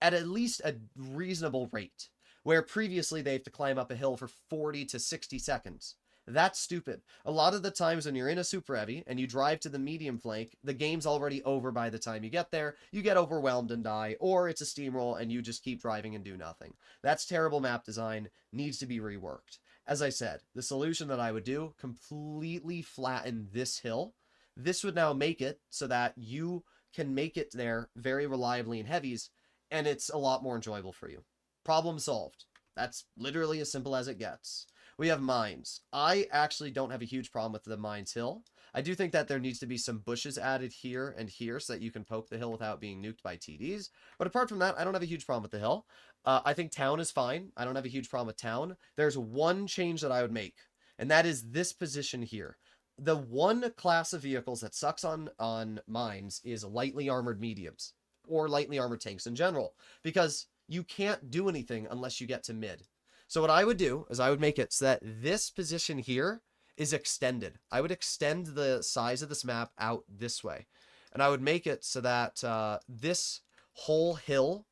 at least a reasonable rate, where previously they have to climb up a hill for 40 to 60 seconds. That's stupid. A lot of the times when you're in a super heavy and you drive to the medium flank, the game's already over by the time you get there. You get overwhelmed and die, or it's a steamroll and you just keep driving and do nothing. That's terrible map design, needs to be reworked. As I said, the solution that I would do, completely flatten this hill. This would now make it so that you can make it there very reliably in heavies, and it's a lot more enjoyable for you. Problem solved. That's literally as simple as it gets. We have mines. I actually don't have a huge problem with the mines hill. I do think that there needs to be some bushes added here and here so that you can poke the hill without being nuked by TDs. But apart from that, I don't have a huge problem with the hill. I think town is fine. I don't have a huge problem with town. There's one change that I would make, and that is this position here. The one class of vehicles that sucks on mines is lightly armored mediums, or lightly armored tanks in general, because you can't do anything unless you get to mid. So what I would do is I would make it so that this position here is extended. I would extend the size of this map out this way. And I would make it so that this whole hill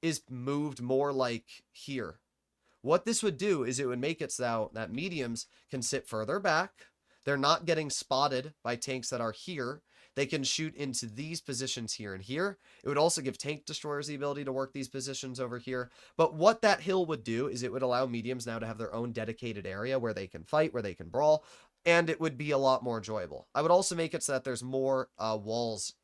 is moved more like here. What this would do is it would make it so that mediums can sit further back. They're not getting spotted by tanks that are here. They can shoot into these positions here and here. It would also give tank destroyers the ability to work these positions over here. But what that hill would do is it would allow mediums now to have their own dedicated area where they can fight, where they can brawl, and it would be a lot more enjoyable. I would also make it so that there's more walls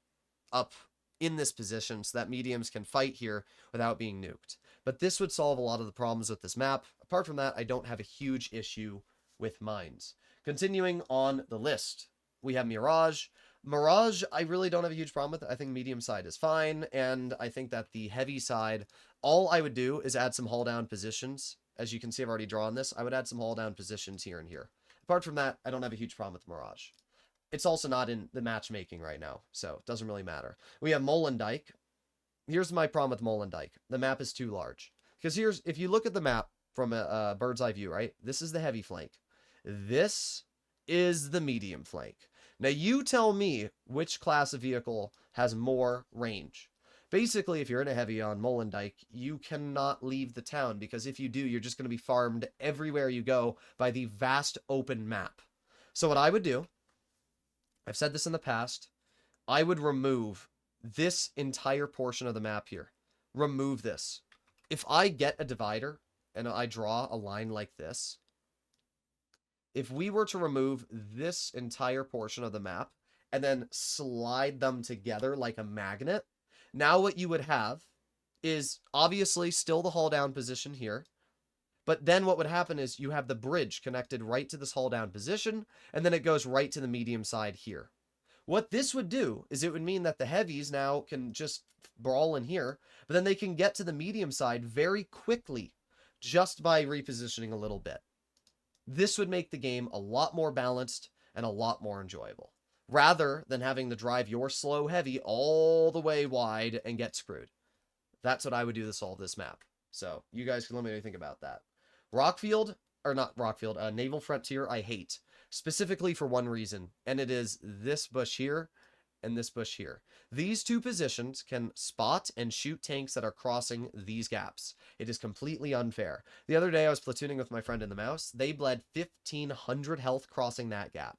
up in this position so that mediums can fight here without being nuked. But this would solve a lot of the problems with this map. Apart from that, I don't have a huge issue with mines. Continuing on the list, we have Mirage. Mirage, I really don't have a huge problem with. I think medium side is fine, and I think that the heavy side, all I would do is add some hull down positions. As you can see, I've already drawn this. I would add some hull down positions here and here. Apart from that, I don't have a huge problem with Mirage. It's also not in the matchmaking right now, so it doesn't really matter. We have Mullandike. Here's my problem with Mullandike. The map is too large. Because here's, if you look at the map from a bird's eye view, right? This is the heavy flank. This is the medium flank. Now, you tell me which class of vehicle has more range. Basically, if you're in a heavy on Mullandike, you cannot leave the town, because if you do, you're just going to be farmed everywhere you go by the vast open map. So what I would do, I've said this in the past, I would remove this entire portion of the map here. Remove this. If I get a divider and I draw a line like this, if we were to remove this entire portion of the map and then slide them together like a magnet, now what you would have is obviously still the hull down position here, but then what would happen is you have the bridge connected right to this hull down position, and then it goes right to the medium side here. What this would do is it would mean that the heavies now can just brawl in here, but then they can get to the medium side very quickly just by repositioning a little bit. This would make the game a lot more balanced and a lot more enjoyable, rather than having to drive your slow heavy all the way wide and get screwed. That's what I would do to solve this map. So you guys can let me know what you think about that. Rockfield, or not Rockfield, Naval Frontier, I hate, specifically for one reason, and it is this bush here and this bush here. These two positions can spot and shoot tanks that are crossing these gaps. It is completely unfair. The other day I was platooning with my friend in the mouse. They bled 1,500 health crossing that gap.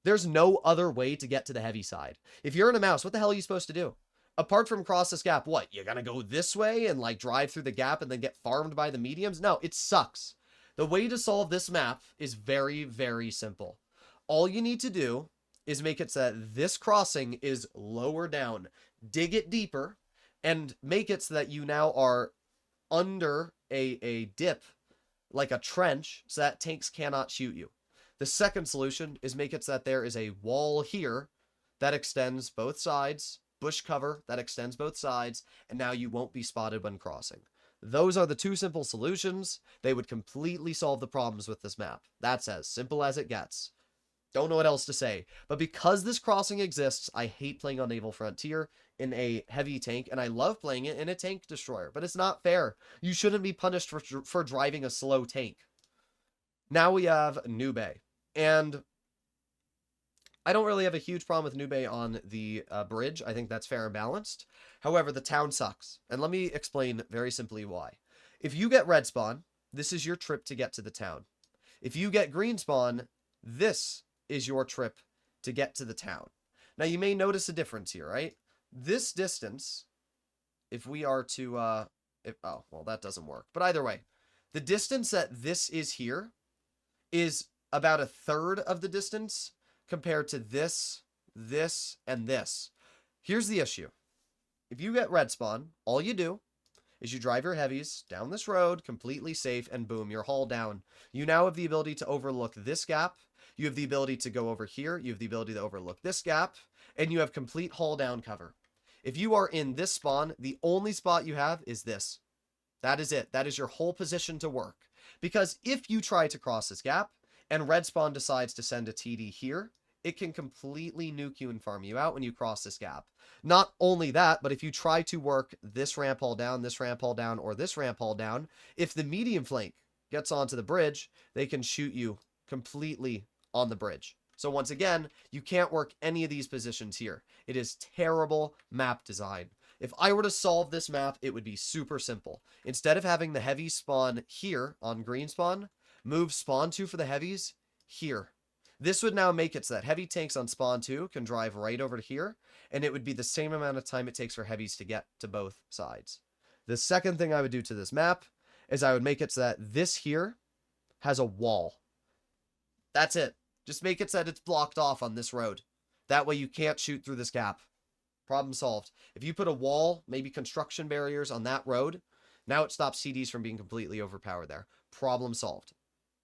There's no other way to get to the heavy side. If you're in a mouse, what the hell are you supposed to do? Apart from cross this gap, what? You're gonna go this way and like drive through the gap and then get farmed by the mediums? No, it sucks. The way to solve this map is very, very simple. All you need to do is make it so that this crossing is lower down. Dig it deeper and make it so that you now are under a dip, like a trench, so that tanks cannot shoot you. The second solution is make it so that there is a wall here that extends both sides, bush cover that extends both sides, and now you won't be spotted when crossing. Those are the two simple solutions. They would completely solve the problems with this map. That's as simple as it gets. Don't know what else to say. But because this crossing exists, I hate playing on Naval Frontier in a heavy tank, and I love playing it in a tank destroyer. But it's not fair. You shouldn't be punished for driving a slow tank. Now we have Nube. And I don't really have a huge problem with Nube on the bridge. I think that's fair and balanced. However, the town sucks. And let me explain very simply why. If you get red spawn, this is your trip to get to the town. If you get green spawn, this is your trip to get to the town. Now, you may notice a difference here, right? This distance, if we are to, oh, well, that doesn't work. But either way, the distance that this is here is about a third of the distance compared to this, this, and this. Here's the issue. If you get red spawn, all you do is you drive your heavies down this road, completely safe, and boom, you're hauled down. You now have the ability to overlook this gap. You have the ability to go over here. You have the ability to overlook this gap. And you have complete haul down cover. If you are in this spawn, the only spot you have is this. That is it. That is your whole position to work. Because if you try to cross this gap, and red spawn decides to send a TD here, it can completely nuke you and farm you out when you cross this gap. Not only that, but if you try to work this ramp haul down, this ramp haul down, or this ramp haul down, if the medium flank gets onto the bridge, they can shoot you completely on the bridge. So once again, you can't work any of these positions here. It is terrible map design. If I were to solve this map, it would be super simple. Instead of having the heavy spawn here on green spawn, move spawn 2 for the heavies here. This would now make it so that heavy tanks on spawn 2 can drive right over to here, and it would be the same amount of time it takes for heavies to get to both sides. The second thing I would do to this map is I would make it so that this here has a wall. That's it. Just make it so that it's blocked off on this road. That way you can't shoot through this gap. Problem solved. If you put a wall, maybe construction barriers on that road, now it stops CDs from being completely overpowered there. Problem solved.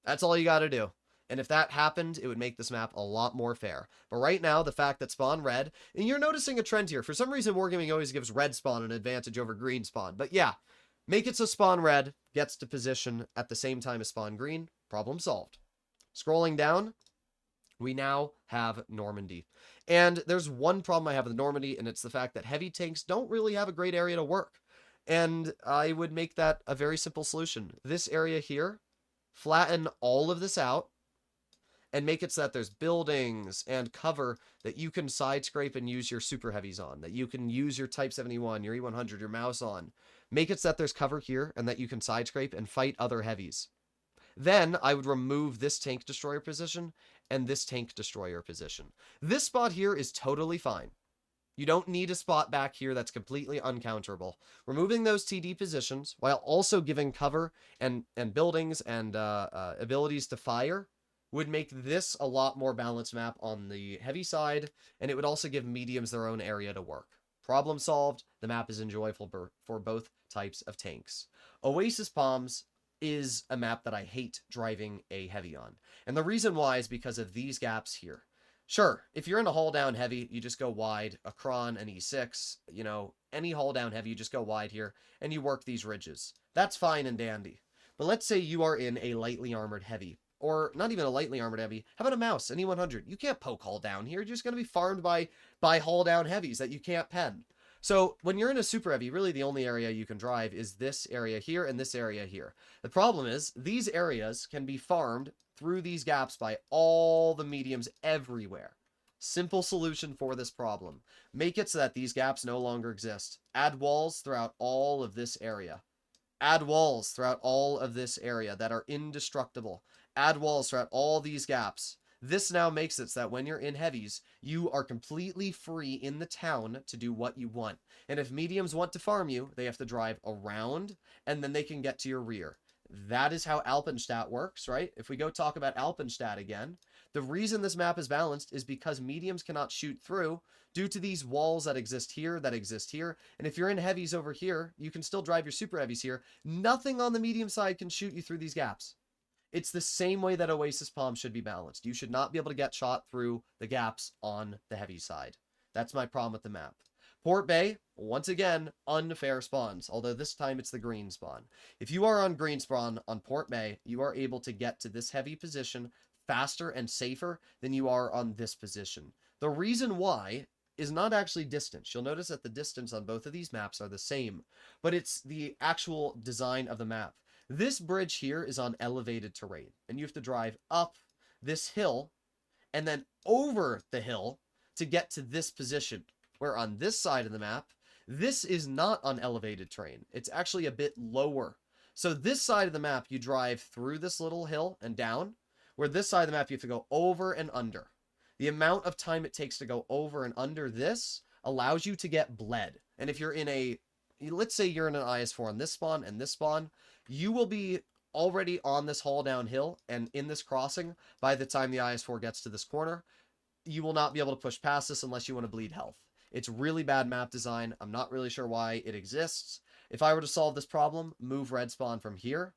That's all you got to do. And if that happened, it would make this map a lot more fair. But right now, the fact that spawn red, and you're noticing a trend here. For some reason, Wargaming always gives red spawn an advantage over green spawn. But yeah, make it so spawn red gets to position at the same time as spawn green. Problem solved. Scrolling down, we now have Normandy. And there's one problem I have with Normandy, and it's the fact that heavy tanks don't really have a great area to work. And I would make that a very simple solution. This area here, flatten all of this out, and make it so that there's buildings and cover that you can side scrape and use your super heavies on, that you can use your Type 71, your E100, your mouse on. Make it so that there's cover here and that you can side scrape and fight other heavies. Then I would remove this tank destroyer position and this tank destroyer position. This spot here is totally fine. You don't need a spot back here that's completely uncounterable. Removing those TD positions while also giving cover and buildings and abilities to fire would make this a lot more balanced map on the heavy side, and it would also give mediums their own area to work. Problem solved. The map is enjoyable for both types of tanks. Oasis Palms is a map that I hate driving a heavy on. And the reason why is because of these gaps here. Sure, if you're in a haul down heavy, you just go wide, a cron, an E6, you know, any haul down heavy, you just go wide here, and you work these ridges. That's fine and dandy. But let's say you are in a lightly armored heavy, or not even a lightly armored heavy. How about a mouse, an E100? You can't poke haul down here. You're just going to be farmed by haul down heavies that you can't pen. So when you're in a super heavy, really the only area you can drive is this area here and this area here. The problem is these areas can be farmed through these gaps by all the mediums everywhere. Simple solution for this problem. Make it so that these gaps no longer exist. Add walls throughout all of this area. Add walls throughout all of this area that are indestructible. Add walls throughout all these gaps. This now makes it so that when you're in heavies, you are completely free in the town to do what you want. And if mediums want to farm you, they have to drive around, and then they can get to your rear. That is how Alpenstat works, right? If we go talk about Alpenstat again, the reason this map is balanced is because mediums cannot shoot through due to these walls that exist here, and if you're in heavies over here, you can still drive your super heavies here. Nothing on the medium side can shoot you through these gaps. It's the same way that Oasis Palms should be balanced. You should not be able to get shot through the gaps on the heavy side. That's my problem with the map. Port Bay, once again, unfair spawns, although this time it's the green spawn. If you are on green spawn on Port Bay, you are able to get to this heavy position faster and safer than you are on this position. The reason why is not actually distance. You'll notice that the distance on both of these maps are the same, but it's the actual design of the map. This bridge here is on elevated terrain, and you have to drive up this hill and then over the hill to get to this position, where on this side of the map, this is not on elevated terrain. It's actually a bit lower. So this side of the map, you drive through this little hill and down, where this side of the map, you have to go over and under. The amount of time it takes to go over and under this allows you to get bled. And if you're in a, let's say you're in an IS-4 on this spawn and this spawn, you will be already on this haul downhill and in this crossing by the time the IS-4 gets to this corner. You will not be able to push past this unless you want to bleed health. It's really bad map design. I'm not really sure why it exists. If I were to solve this problem, move red spawn from here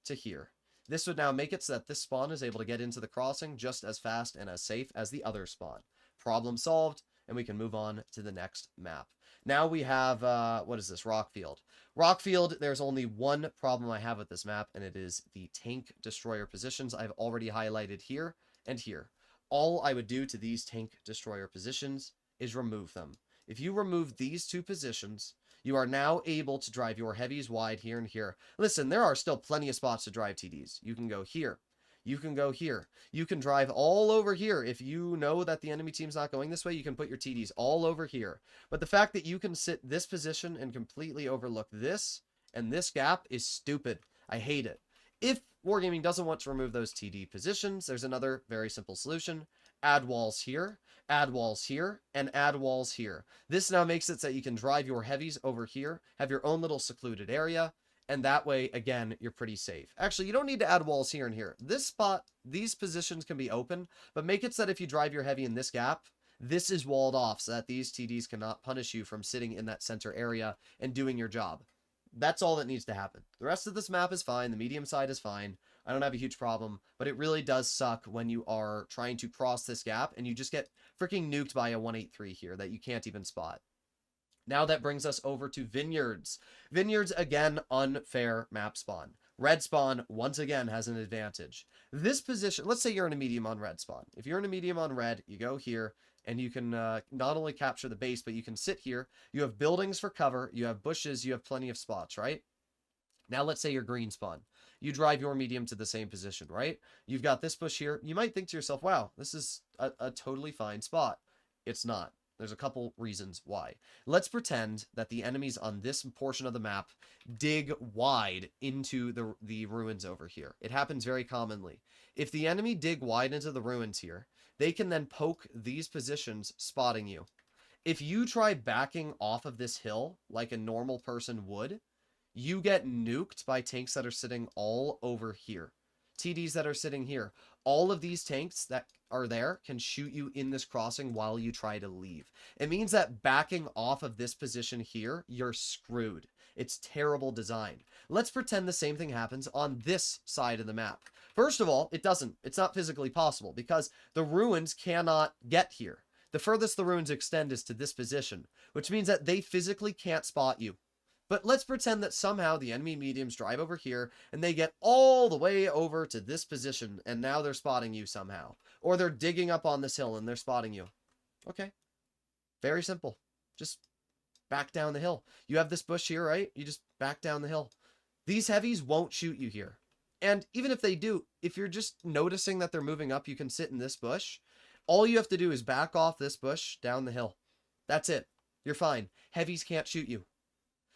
to here. This would now make it so that this spawn is able to get into the crossing just as fast and as safe as the other spawn. Problem solved, and we can move on to the next map. Now we have, what is this? Rockfield. Rockfield, there's only one problem I have with this map, and it is the tank destroyer positions I've already highlighted here and here. All I would do to these tank destroyer positions is remove them. If you remove these two positions, you are now able to drive your heavies wide here and here. Listen, there are still plenty of spots to drive TDs. You can go here. You can go here. You can drive all over here. If you know that the enemy team's not going this way, you can put your TDs all over here. But the fact that you can sit this position and completely overlook this and this gap is stupid. I hate it. If Wargaming doesn't want to remove those TD positions, there's another very simple solution. Add walls here, add walls here, and add walls here. This now makes it so that you can drive your heavies over here, have your own little secluded area, and that way, again, you're pretty safe. Actually, you don't need to add walls here and here. This spot, these positions can be open, but make it so that if you drive your heavy in this gap, this is walled off so that these TDs cannot punish you from sitting in that center area and doing your job. That's all that needs to happen. The rest of this map is fine. The medium side is fine. I don't have a huge problem, but it really does suck when you are trying to cross this gap and you just get freaking nuked by a 183 here that you can't even spot. Now that brings us over to Vineyards. Vineyards, again, unfair map spawn. Red spawn, once again, has an advantage. This position, let's say you're in a medium on red spawn. If you're in a medium on red, you go here, and you can not only capture the base, but you can sit here. You have buildings for cover, you have bushes, you have plenty of spots, right? Now let's say you're green spawn. You drive your medium to the same position, right? You've got this bush here. You might think to yourself, wow, this is a totally fine spot. It's not. There's a couple reasons why. Let's pretend that the enemies on this portion of the map dig wide into the ruins over here. It happens very commonly. If the enemy dig wide into the ruins here, they can then poke these positions, spotting you. If you try backing off of this hill like a normal person would, you get nuked by tanks that are sitting all over here. TDs that are sitting here. All of these tanks that are there can shoot you in this crossing while you try to leave. It means that backing off of this position here, you're screwed. It's terrible design. Let's pretend the same thing happens on this side of the map. First of all, it doesn't. It's not physically possible because the ruins cannot get here. The furthest the ruins extend is to this position, which means that they physically can't spot you. But let's pretend that somehow the enemy mediums drive over here and they get all the way over to this position and now they're spotting you somehow. Or they're digging up on this hill and they're spotting you. Okay. Very simple. Just back down the hill. You have this bush here, right? You just back down the hill. These heavies won't shoot you here. And even if they do, if you're just noticing that they're moving up, you can sit in this bush. All you have to do is back off this bush down the hill. That's it. You're fine. Heavies can't shoot you.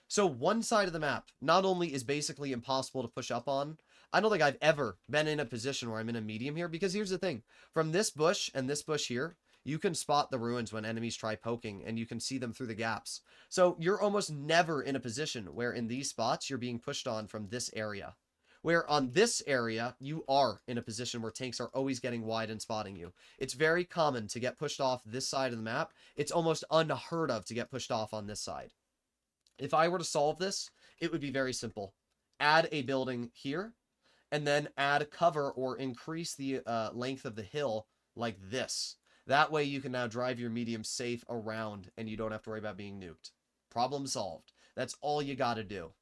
So one side of the map not only is basically impossible to push up on, I don't think I've ever been in a position where I'm in a medium here, because here's the thing. From this bush and this bush here, you can spot the ruins when enemies try poking, and you can see them through the gaps. So you're almost never in a position where in these spots you're being pushed on from this area. Where on this area, you are in a position where tanks are always getting wide and spotting you. It's very common to get pushed off this side of the map. It's almost unheard of to get pushed off on this side. If I were to solve this, it would be very simple. Add a building here, and then add cover or increase the length of the hill like this. That way you can now drive your medium safe around and you don't have to worry about being nuked. Problem solved. That's all you gotta do.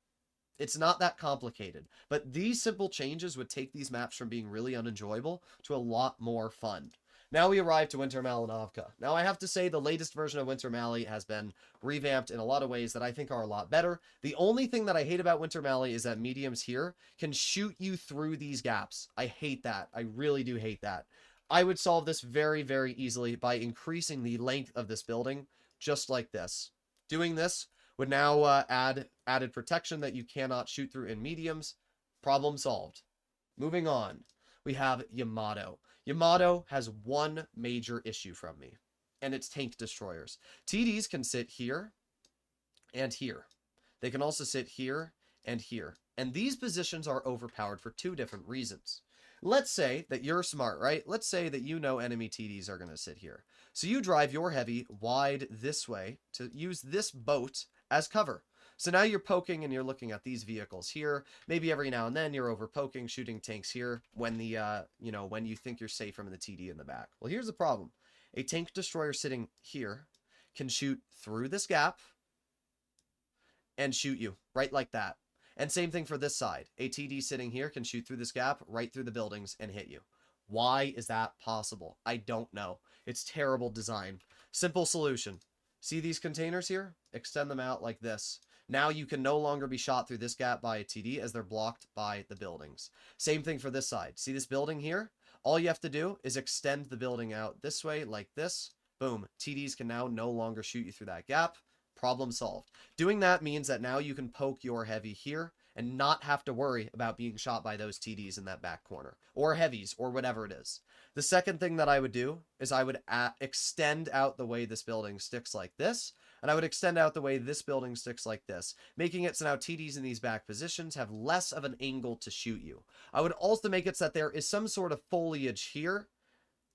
It's not that complicated, but these simple changes would take these maps from being really unenjoyable to a lot more fun. Now we arrive to Winter Malovka. Now I have to say the latest version of Winter Mali has been revamped in a lot of ways that I think are a lot better. The only thing that I hate about Winter Mali is that mediums here can shoot you through these gaps. I hate that. I really do hate that. I would solve this very, very easily by increasing the length of this building, just like this. Doing this would now add added protection that you cannot shoot through in mediums. Problem solved. Moving on, we have Yamato. Yamato has one major issue from me, and it's tank destroyers. TDs can sit here and here. They can also sit here and here. And these positions are overpowered for two different reasons. Let's say that you're smart, right? Let's say that you know enemy TDs are going to sit here. So you drive your heavy wide this way to use this boat as cover. So now you're poking and you're looking at these vehicles here. Maybe every now and then you're over poking, shooting tanks here when the, when you think you're safe from the TD in the back. Well, here's the problem. A tank destroyer sitting here can shoot through this gap and shoot you right like that. And same thing for this side. A TD sitting here can shoot through this gap, right through the buildings, and hit you. Why is that possible? I don't know. It's terrible design. Simple solution. See these containers here? Extend them out like this. Now you can no longer be shot through this gap by a TD as they're blocked by the buildings. Same thing for this side. See this building here? All you have to do is extend the building out this way like this. Boom. TDs can now no longer shoot you through that gap. Problem solved. Doing that means that now you can poke your heavy here and not have to worry about being shot by those TDs in that back corner, or heavies, or whatever it is. The second thing that I would do is I would extend out the way this building sticks like this, and I would extend out the way this building sticks like this, making it so now TDs in these back positions have less of an angle to shoot you. I would also make it so that there is some sort of foliage here,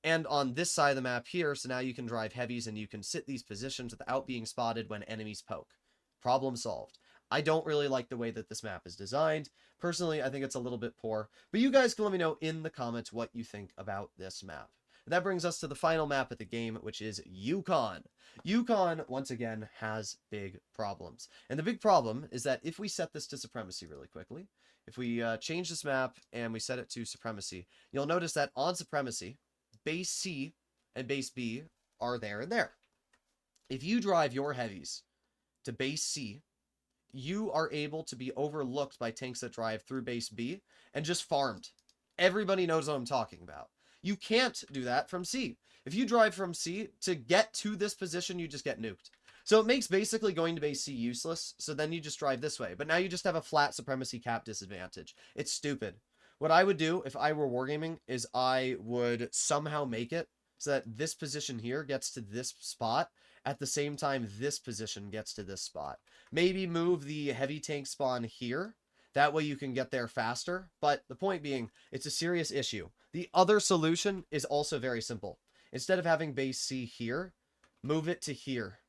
and on this side of the map here, so now you can drive heavies and you can sit these positions without being spotted when enemies poke. Problem solved. I don't really like the way that this map is designed. Personally, I think it's a little bit poor, but you guys can let me know in the comments what you think about this map. That brings us to the final map of the game, which is Yukon. Yukon, once again, has big problems. And the big problem is that if we set this to Supremacy really quickly, if we change this map and we set it to Supremacy, you'll notice that on Supremacy, base C and base B are there and there. If you drive your heavies to base C, you are able to be overlooked by tanks that drive through base B and just farmed. Everybody knows what I'm talking about. You can't do that from C. If you drive from C, to get to this position, you just get nuked. So it makes basically going to base C useless, so then you just drive this way. But now you just have a flat Supremacy cap disadvantage. It's stupid. What I would do if I were wargaming is I would somehow make it so that this position here gets to this spot at the same time this position gets to this spot. Maybe move the heavy tank spawn here. That way you can get there faster. But the point being, it's a serious issue. The other solution is also very simple. Instead of having base C here, move it to here.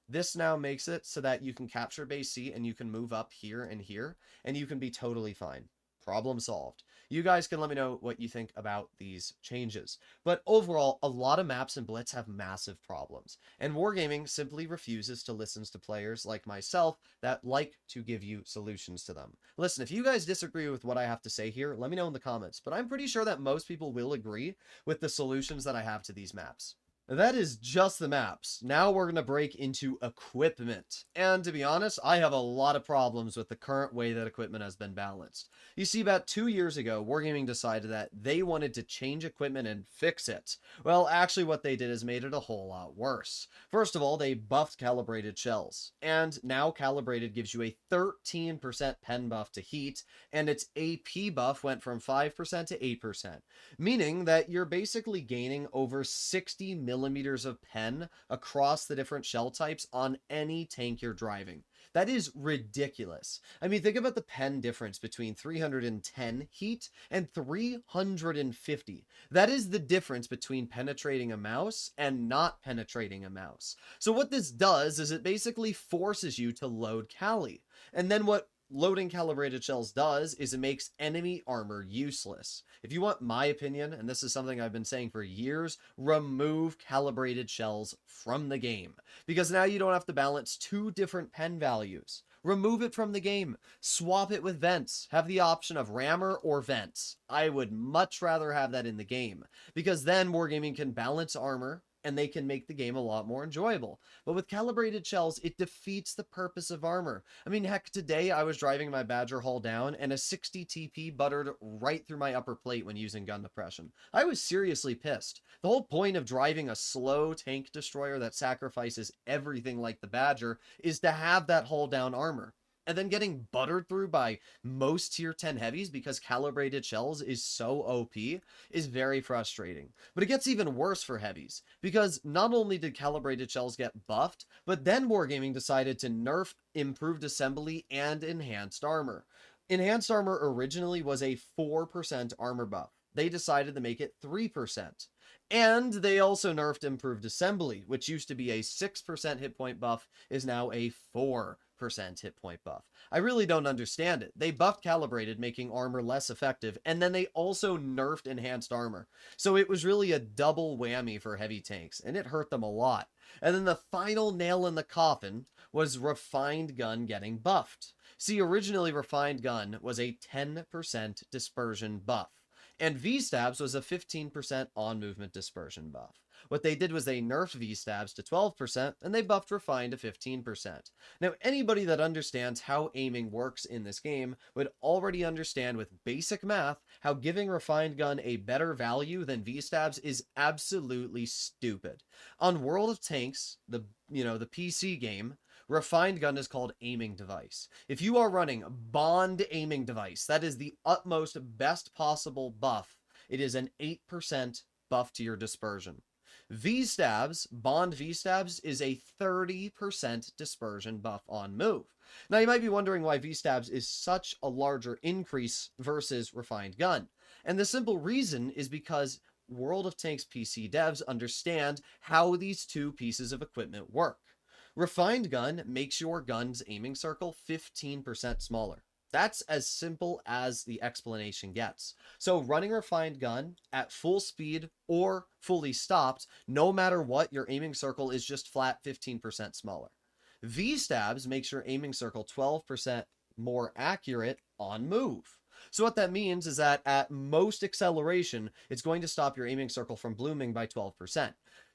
This now makes it so that you can capture base C and you can move up here, and you can be totally fine. Problem solved. You guys can let me know what you think about these changes. But overall, a lot of maps in Blitz have massive problems, and Wargaming simply refuses to listen to players like myself that like to give you solutions to them. Listen, if you guys disagree with what I have to say here, let me know in the comments, but I'm pretty sure that most people will agree with the solutions that I have to these maps. That is just the maps. Now we're going to break into equipment. And to be honest, I have a lot of problems with the current way that equipment has been balanced. You see, about 2 years ago, Wargaming decided that they wanted to change equipment and fix it. Well, actually what they did is made it a whole lot worse. First of all, they buffed calibrated shells. And now calibrated gives you a 13% pen buff to heat, and its AP buff went from 5% to 8%. Meaning that you're basically gaining over 60 millimeters of pen across the different shell types on any tank you're driving. That is ridiculous. I mean, think about the pen difference between 310 heat and 350. That is the difference between penetrating a mouse and not penetrating a mouse. So what this does is it basically forces you to load Cali. And then what loading calibrated shells does is it makes enemy armor useless. If you want my opinion, and this is something I've been saying for years, remove calibrated shells from the game, because now you don't have to balance two different pen values. Remove it from the game. Swap it with vents. Have the option of rammer or vents. I would much rather have that in the game, because then wargaming can balance armor and they can make the game a lot more enjoyable. But with calibrated shells, it defeats the purpose of armor. I mean, heck, today I was driving my Badger hull down, and a 60 TP buttered right through my upper plate when using gun depression. I was seriously pissed. The whole point of driving a slow tank destroyer that sacrifices everything like the Badger is to have that hull down armor. And then getting buttered through by most tier 10 heavies because calibrated shells is so OP is very frustrating. But it gets even worse for heavies, because not only did calibrated shells get buffed, but then Wargaming decided to nerf improved assembly and enhanced armor. Enhanced armor originally was a 4% armor buff. They decided to make it 3%. And they also nerfed improved assembly, which used to be a 6% hit point buff, is now a 4% hit point buff. I really don't understand it. They buffed calibrated, making armor less effective, and then they also nerfed enhanced armor. So it was really a double whammy for heavy tanks, and it hurt them a lot. And then the final nail in the coffin was refined gun getting buffed. See, originally refined gun was a 10% dispersion buff, and V-stabs was a 15% on-movement dispersion buff. What they did was they nerfed V-stabs to 12%, and they buffed refined to 15%. Now, anybody that understands how aiming works in this game would already understand with basic math how giving refined gun a better value than V-stabs is absolutely stupid. On World of Tanks, the PC game, refined gun is called aiming device. If you are running bond aiming device, that is the utmost best possible buff. It is an 8% buff to your dispersion. V-stabs, bond V-stabs, is a 30% dispersion buff on move. Now you might be wondering why V-stabs is such a larger increase versus refined gun. And the simple reason is because World of Tanks PC devs understand how these two pieces of equipment work. Refined gun makes your gun's aiming circle 15% smaller. That's as simple as the explanation gets. So running refined gun at full speed or fully stopped, no matter what, your aiming circle is just flat 15% smaller. V-stabs makes your aiming circle 12% more accurate on move. So what that means is that at most acceleration, it's going to stop your aiming circle from blooming by 12%.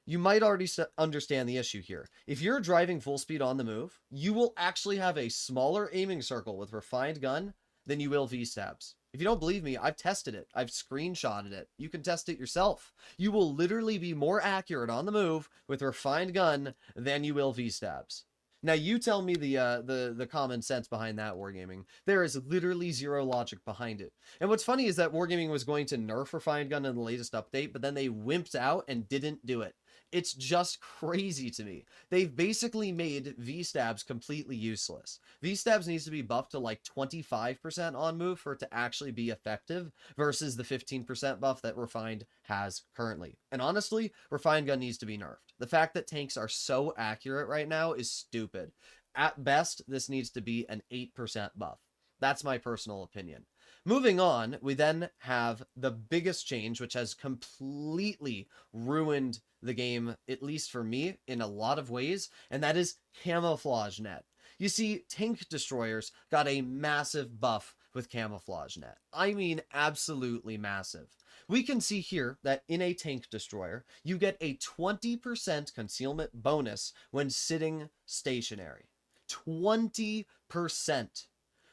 You might already understand the issue here. If you're driving full speed on the move, you will actually have a smaller aiming circle with refined gun than you will V-stabs. If you don't believe me, I've tested it. I've screenshotted it. You can test it yourself. You will literally be more accurate on the move with refined gun than you will V-stabs. Now you tell me the common sense behind that, Wargaming. There is literally zero logic behind it. And what's funny is that Wargaming was going to nerf refined gun in the latest update, but then they wimped out and didn't do it. It's just crazy to me. They've basically made V-stabs completely useless. V-stabs needs to be buffed to like 25% on move for it to actually be effective versus the 15% buff that refined has currently. And honestly, refined gun needs to be nerfed. The fact that tanks are so accurate right now is stupid. At best, this needs to be an 8% buff. That's my personal opinion. Moving on, we then have the biggest change, which has completely ruined the game, at least for me, in a lot of ways, and that is Camouflage Net. You see, tank destroyers got a massive buff with Camouflage Net. I mean, absolutely massive. We can see here that in a tank destroyer, you get a 20% concealment bonus when sitting stationary. 20%.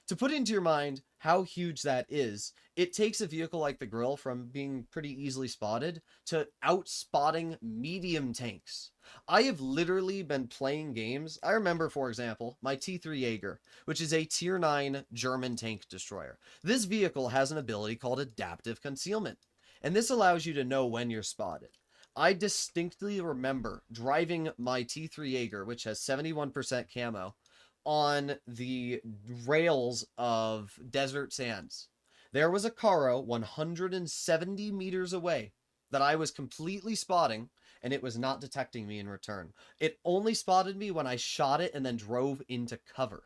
To put into your mind how huge that is, it takes a vehicle like the Grill from being pretty easily spotted to outspotting medium tanks. I have literally been playing games. I remember, for example, my T3 Jaeger, which is a tier 9 German tank destroyer. This vehicle has an ability called adaptive concealment, and this allows you to know when you're spotted. I distinctly remember driving my T3 Jaeger, which has 71% camo, on the rails of desert sands. There was a Caro 170 meters away that I was completely spotting, and it was not detecting me in return. It only spotted me when I shot it and then drove into cover.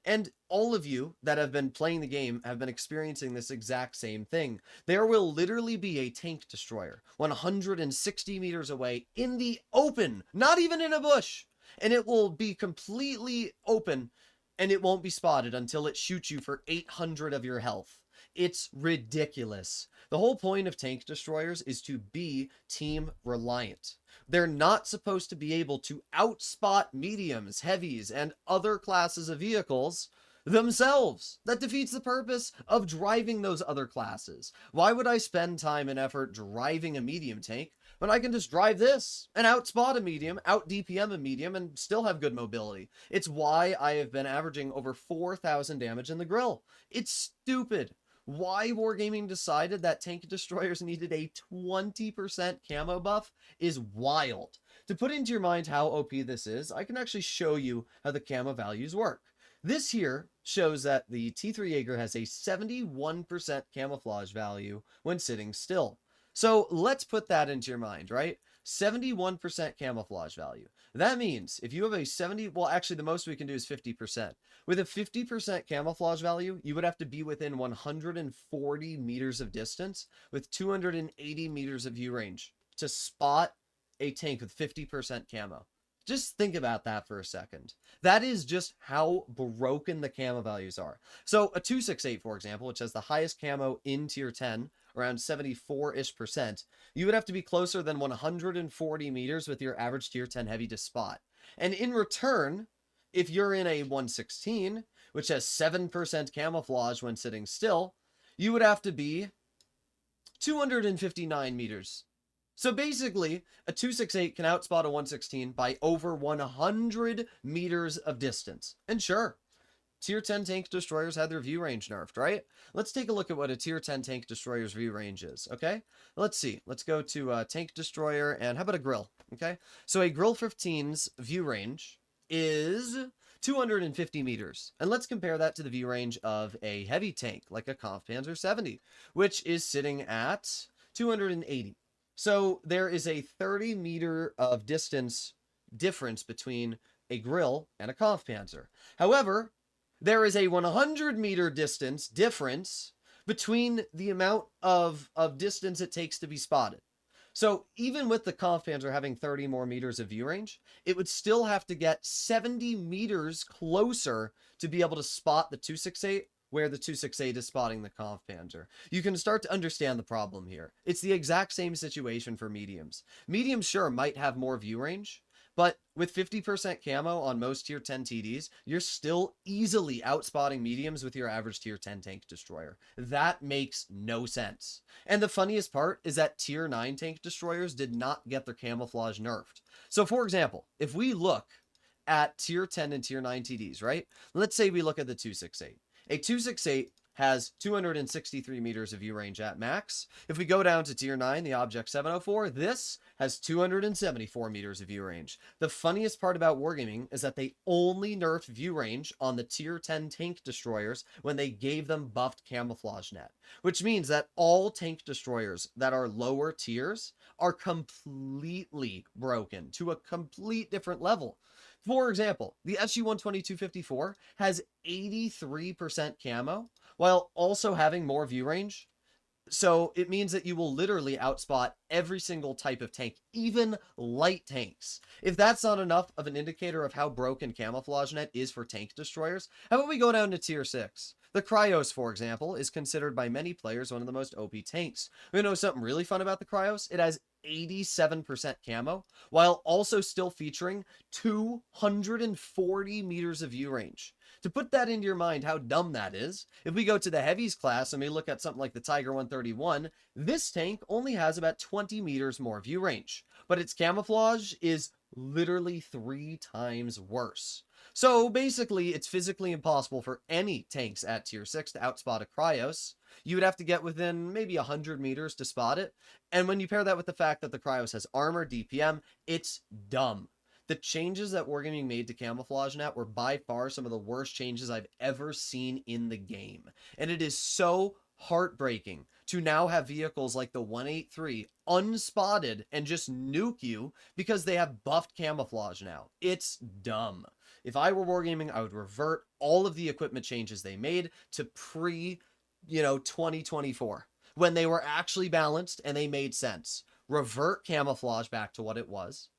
And all of you that have been playing the game have been experiencing this exact same thing. There will literally be a tank destroyer 160 meters away in the open, not even in a bush. And it will be completely open, and it won't be spotted until it shoots you for 800 of your health. It's ridiculous. The whole point of tank destroyers is to be team reliant. They're not supposed to be able to outspot mediums, heavies, and other classes of vehicles themselves. That defeats the purpose of driving those other classes. Why would I spend time and effort driving a medium tank when I can just drive this and outspot a medium, out DPM a medium, and still have good mobility? It's why I have been averaging over 4,000 damage in the grill. It's stupid. Why Wargaming decided that tank destroyers needed a 20% camo buff is wild. To put into your mind how OP this is, I can actually show you how the camo values work. This here shows that the T3 Jaeger has a 71% camouflage value when sitting still. So let's put that into your mind, right? 71% camouflage value. That means if you have a well, actually the most we can do is 50%. With a 50% camouflage value, you would have to be within 140 meters of distance with 280 meters of view range to spot a tank with 50% camo. Just think about that for a second. That is just how broken the camo values are. So a 268, for example, which has the highest camo in tier 10, around 74-ish%, you would have to be closer than 140 meters with your average tier 10 heavy to spot. And in return, if you're in a 116, which has 7% camouflage when sitting still, you would have to be 259 meters. So basically, a 268 can outspot a 116 by over 100 meters of distance. And sure, tier 10 tank destroyers had their view range nerfed, right? Let's take a look at what a tier 10 tank destroyer's view range is, okay? Let's see. Let's go to tank destroyer, and how about a grill, okay? So a grill 15's view range is 250 meters. And let's compare that to the view range of a heavy tank, like a Kampfpanzer 70, which is sitting at 280. So there is a 30 meter of distance difference between a grill and a Kampfpanzer. However, there is a 100 meter distance difference between the amount of distance it takes to be spotted. So even with the Kampfpanzer having 30 more meters of view range, it would still have to get 70 meters closer to be able to spot the 268, where the 268 is spotting the Kampfpanzer. You can start to understand the problem here. It's the exact same situation for mediums. Mediums, sure, might have more view range, but with 50% camo on most tier 10 TDs, you're still easily outspotting mediums with your average tier 10 tank destroyer. That makes no sense. And the funniest part is that tier 9 tank destroyers did not get their camouflage nerfed. So for example, if we look at tier 10 and tier 9 TDs, right? Let's say we look at the 268. A 268 has 263 meters of view range at max. If we go down to tier 9, the Object 704, this has 274 meters of view range. The funniest part about Wargaming is that they only nerfed view range on the tier 10 tank destroyers when they gave them buffed camouflage net, which means that all tank destroyers that are lower tiers are completely broken to a complete different level. For example, the SG-122-54 has 83% camo, while also having more view range. So it means that you will literally outspot every single type of tank, even light tanks. If that's not enough of an indicator of how broken camouflage net is for tank destroyers, how about we go down to tier 6? The Cryos, for example, is considered by many players one of the most OP tanks. You know something really fun about the Cryos? It has 87% camo, while also still featuring 240 meters of view range. To put that into your mind how dumb that is, if we go to the heavies class and we look at something like the Tiger 131, this tank only has about 20 meters more view range, but its camouflage is literally 3 times worse. So basically, it's physically impossible for any tanks at tier 6 to outspot a Cryos. You would have to get within maybe 100 meters to spot it. And when you pair that with the fact that the Cryos has armor, DPM, it's dumb. the changes that Wargaming made to Camouflage Net were by far some of the worst changes I've ever seen in the game. And it is so heartbreaking to now have vehicles like the 183 unspotted and just nuke you because they have buffed camouflage now. It's dumb. If I were Wargaming, I would revert all of the equipment changes they made to pre-2024, when they were actually balanced and they made sense. Revert camouflage back to what it was.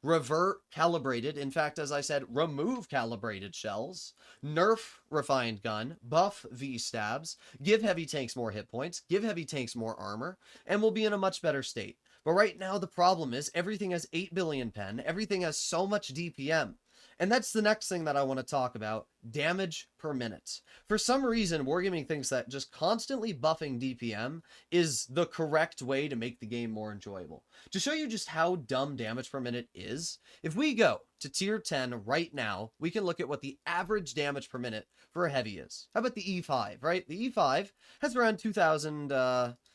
Revert calibrated. In fact, as I said, remove calibrated shells. Nerf refined gun. Buff V-stabs. Give heavy tanks more hit points. Give heavy tanks more armor. And we'll be in a much better state. But right now, the problem is everything has 8 billion pen. Everything has so much DPM. And that's the next thing that I want to talk about, damage per minute. For some reason, Wargaming thinks that just constantly buffing DPM is the correct way to make the game more enjoyable. To show you just how dumb damage per minute is, if we go to tier 10 right now, we can look at what the average damage per minute for a heavy is. How about the E5, right? The E5 has around 2,000,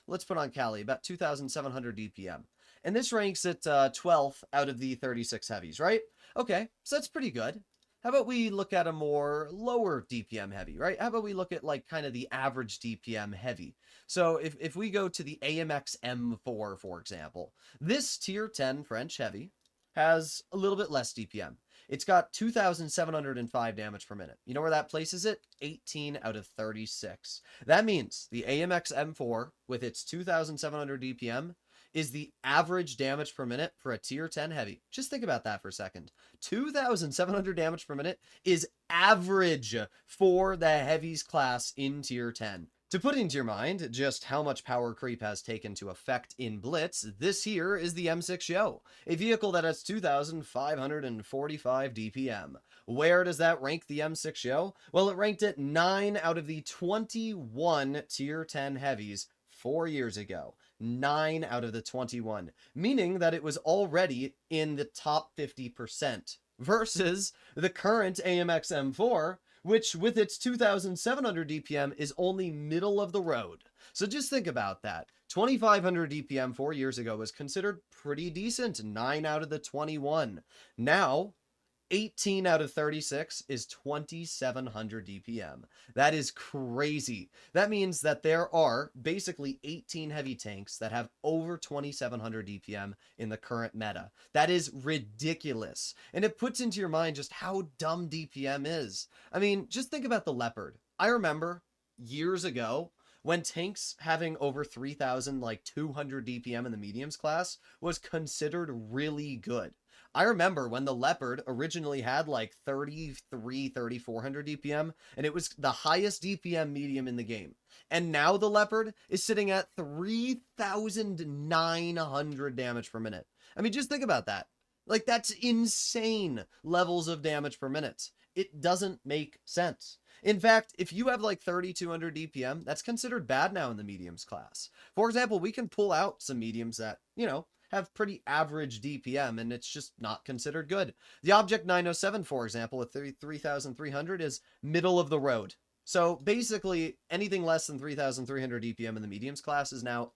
let's put on Cali, about 2,700 DPM. And this ranks at 12th out of the 36 heavies, right? Okay, so that's pretty good. How about we look at a more lower DPM heavy, right? How about we look at like kind of the average DPM heavy? So if we go to the AMX M4, for example, this tier 10 French heavy has a little bit less DPM. It's got 2,705 damage per minute. You know where that places it? 18 out of 36. That means the AMX M4 with its 2,700 DPM is the average damage per minute for a tier 10 heavy. Just think about that for a second. 2,700 damage per minute is average for the heavies class in tier 10. To put into your mind just how much power creep has taken to effect in Blitz, this here is the M6 Yo, a vehicle that has 2,545 DPM. Where does that rank the M6 Yo? Well, it ranked at 9 out of the 21 tier 10 heavies 4 years ago. 9 out of the 21, meaning that it was already in the top 50%, versus the current AMX M4, which with its 2,700 DPM is only middle of the road. So just think about that. 2,500 DPM 4 years ago was considered pretty decent, 9 out of the 21. Now, 18 out of 36 is 2,700 DPM. That is crazy. That means that there are basically 18 heavy tanks that have over 2,700 DPM in the current meta. That is ridiculous. And it puts into your mind just how dumb DPM is. I mean, just think about the Leopard. I remember years ago when tanks having over 3,200 DPM in the mediums class was considered really good. I remember when the Leopard originally had like 3,400 DPM, and it was the highest DPM medium in the game. And now the Leopard is sitting at 3,900 damage per minute. I mean, just think about that. Like, that's insane levels of damage per minute. It doesn't make sense. In fact, if you have like 3,200 DPM, that's considered bad now in the mediums class. For example, we can pull out some mediums that, have pretty average DPM, and it's just not considered good. The Object 907, for example, at 3,300 is middle of the road. So basically, anything less than 3,300 DPM in the mediums class is now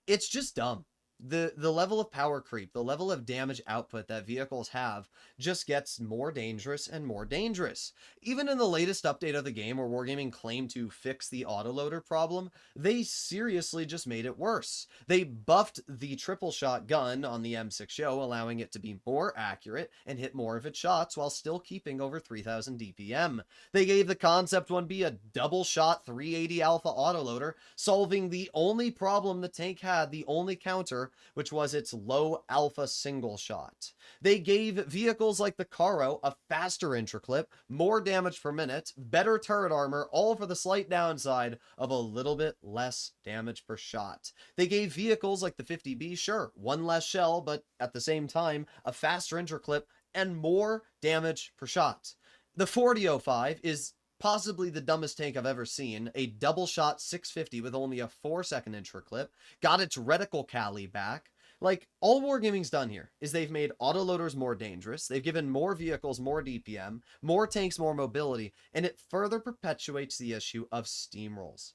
It's just dumb. The level of power creep, the level of damage output that vehicles have just gets more dangerous and more dangerous. Even in the latest update of the game where Wargaming claimed to fix the autoloader problem, they seriously just made it worse. They buffed the triple shot gun on the M6 Yo, allowing it to be more accurate and hit more of its shots while still keeping over 3,000 DPM. They gave the Concept 1B a double shot 380 alpha autoloader, solving the only problem the tank had, the only counter, which was its low alpha single shot. They gave vehicles like the Caro a faster intraclip, more damage per minute, better turret armor, all for the slight downside of a little bit less damage per shot. They gave vehicles like the 50B, sure, one less shell, but at the same time, a faster intraclip and more damage per shot. The 4005 is possibly the dumbest tank I've ever seen. A double shot 650 with only a 4-second intraclip. Got its reticle Cali back. Like, all Wargaming's done here is they've made autoloaders more dangerous. They've given more vehicles more DPM, more tanks more mobility, and it further perpetuates the issue of steamrolls.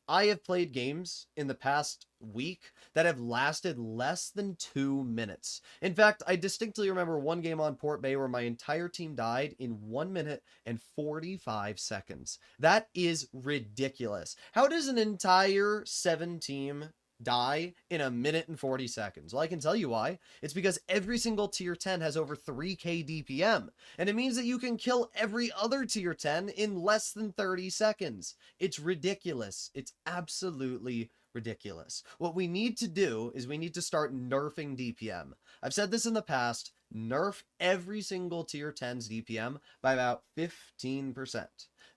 I have played games in the past week that have lasted less than 2 minutes. In fact, I distinctly remember one game on Port Bay where my entire team died in 1 minute and 45 seconds. That is ridiculous. How does an entire 7-team die in 1 minute and 40 seconds? Well, I can tell you why. It's because every single tier 10 has over 3k DPM, and it means that you can kill every other tier 10 in less than 30 seconds. It's ridiculous. It's absolutely ridiculous. What we need to do is we need to start nerfing DPM. I've said this in the past, nerf every single tier 10's DPM by about 15%.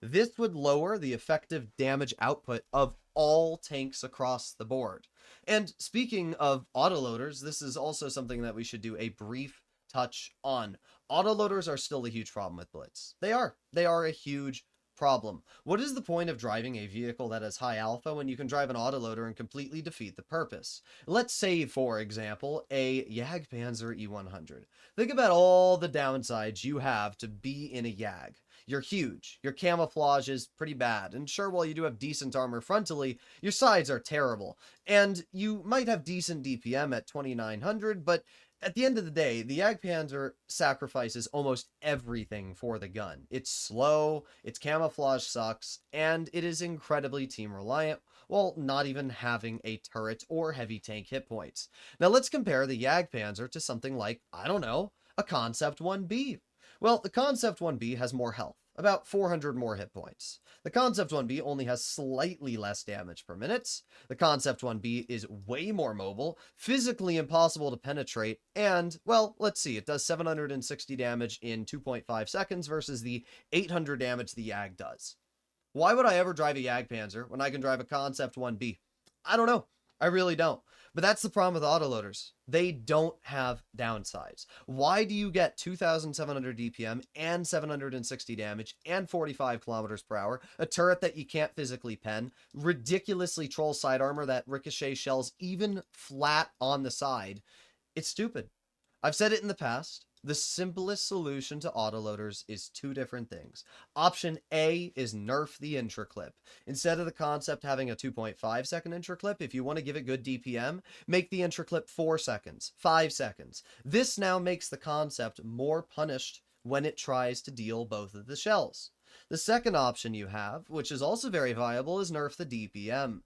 This would lower the effective damage output of all tanks across the board. And speaking of autoloaders, this is also something that we should do a brief touch on. Autoloaders are still a huge problem with Blitz. They are a huge problem. What is the point of driving a vehicle that has high alpha when you can drive an autoloader and completely defeat the purpose? Let's say, for example, a Jagdpanzer E100. Think about all the downsides you have to be in a Jag. You're huge, your camouflage is pretty bad, and sure, while you do have decent armor frontally, your sides are terrible, and you might have decent DPM at 2900, but at the end of the day, the Jagdpanzer sacrifices almost everything for the gun. It's slow, its camouflage sucks, and it is incredibly team reliant, while not even having a turret or heavy tank hit points. Now let's compare the Jagdpanzer to something like, I don't know, a Concept 1B. Well, the Concept 1B has more health, about 400 more hit points. The Concept 1B only has slightly less damage per minute. The Concept 1B is way more mobile, physically impossible to penetrate, and, well, let's see, it does 760 damage in 2.5 seconds versus the 800 damage the Jag does. Why would I ever drive a Jagdpanzer when I can drive a Concept 1B? I don't know. I really don't. But that's the problem with autoloaders. They don't have downsides. Why do you get 2,700 DPM and 760 damage and 45 kilometers per hour, a turret that you can't physically pen, ridiculously troll side armor that ricochet shells even flat on the side? It's stupid. I've said it in the past. The simplest solution to autoloaders is two different things. Option A is nerf the intraclip. Instead of the Concept having a 2.5 second intraclip, if you want to give it good DPM, make the intraclip 4 seconds, 5 seconds. This now makes the Concept more punished when it tries to deal both of the shells. The second option you have, which is also very viable, is nerf the DPM.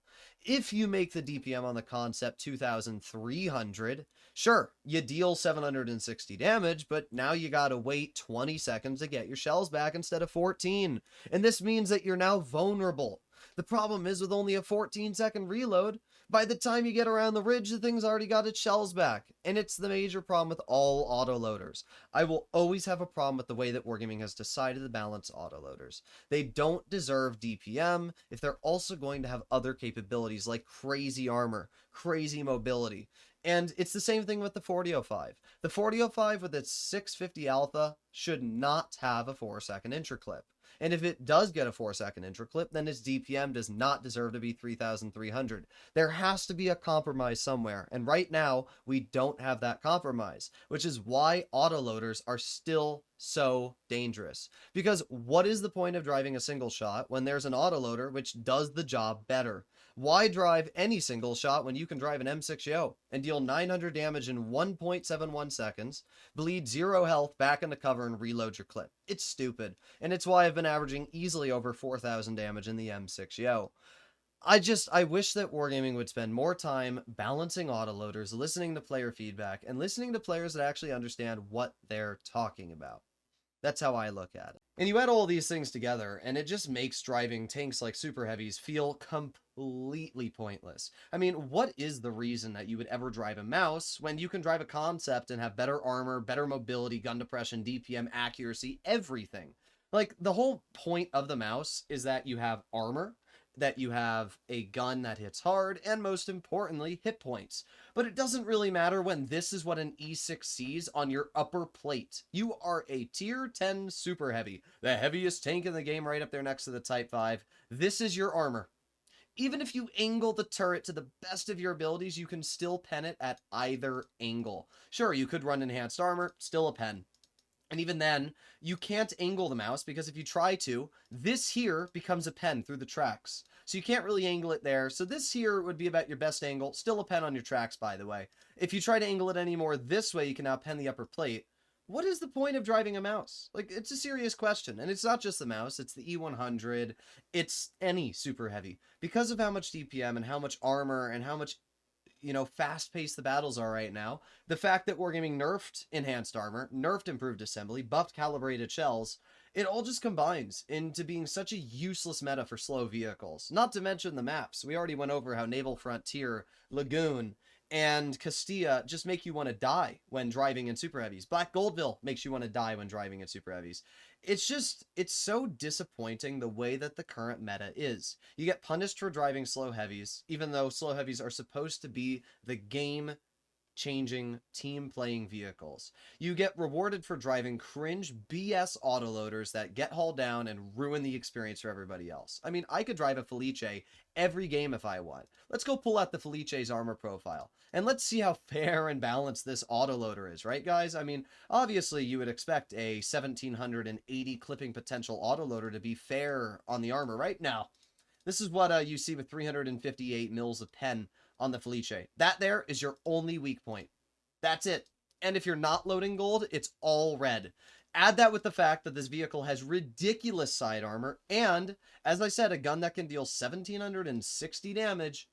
If you make the DPM on the Concept 2,300, sure, you deal 760 damage, but now you gotta wait 20 seconds to get your shells back instead of 14. And this means that you're now vulnerable. The problem is with only a 14-second reload, by the time you get around the ridge, the thing's already got its shells back. And it's the major problem with all autoloaders. I will always have a problem with the way that Wargaming has decided to balance autoloaders. They don't deserve DPM if they're also going to have other capabilities like crazy armor, crazy mobility. And it's the same thing with the 4005. The 4005 with its 650 alpha should not have a 4-second intraclip. And if it does get a 4-second intraclip, then its DPM does not deserve to be 3,300. There has to be a compromise somewhere, and right now, we don't have that compromise, which is why autoloaders are still so dangerous. Because what is the point of driving a single shot when there's an autoloader which does the job better? Why drive any single shot when you can drive an M6O and deal 900 damage in 1.71 seconds, bleed 0 health back into cover and reload your clip? It's stupid, and it's why I've been averaging easily over 4,000 damage in the M6O. I wish that Wargaming would spend more time balancing autoloaders, listening to player feedback, and listening to players that actually understand what they're talking about. That's how I look at it. And you add all these things together, and it just makes driving tanks like super heavies feel completely pointless. I mean, what is the reason that you would ever drive a mouse when you can drive a Concept and have better armor, better mobility, gun depression, DPM, accuracy, everything? Like, the whole point of the mouse is that you have armor, that you have a gun that hits hard, and most importantly, hit points. But it doesn't really matter when this is what an E6 sees on your upper plate. You are a tier 10 super heavy, the heaviest tank in the game right up there next to the Type 5. This is your armor. Even if you angle the turret to the best of your abilities, you can still pen it at either angle. Sure, you could run enhanced armor, still a pen. And even then, you can't angle the mouse because if you try to, this here becomes a pen through the tracks. So you can't really angle it there. So this here would be about your best angle. Still a pen on your tracks, by the way. If you try to angle it anymore this way, you can now pen the upper plate. What is the point of driving a mouse? Like, it's a serious question. And it's not just the mouse. It's the E100. It's any super heavy. Because of how much DPM and how much armor and how much, you know, fast-paced the battles are right now, the fact that Wargaming nerfed enhanced armor, nerfed improved assembly, buffed calibrated shells, it all just combines into being such a useless meta for slow vehicles. Not to mention the maps. We already went over how Naval Frontier, Lagoon, and Castillia just make you want to die when driving in super heavies. Black Goldville makes you want to die when driving in super heavies. It's so disappointing the way that the current meta is. You get punished for driving slow heavies, even though slow heavies are supposed to be the game-changing, team-playing vehicles. You get rewarded for driving cringe BS autoloaders that get hauled down and ruin the experience for everybody else. I mean, I could drive a Felice every game if I want. Let's go pull out the Felice's armor profile, and let's see how fair and balanced this autoloader is, right, guys? I mean, obviously, you would expect a 1780 clipping potential autoloader to be fair on the armor right now. This is what you see with 358 mils of pen on the Felice. That there is your only weak point. That's it. And if you're not loading gold, it's all red. Add that with the fact that this vehicle has ridiculous side armor, and, as I said, a gun that can deal 1760 damage.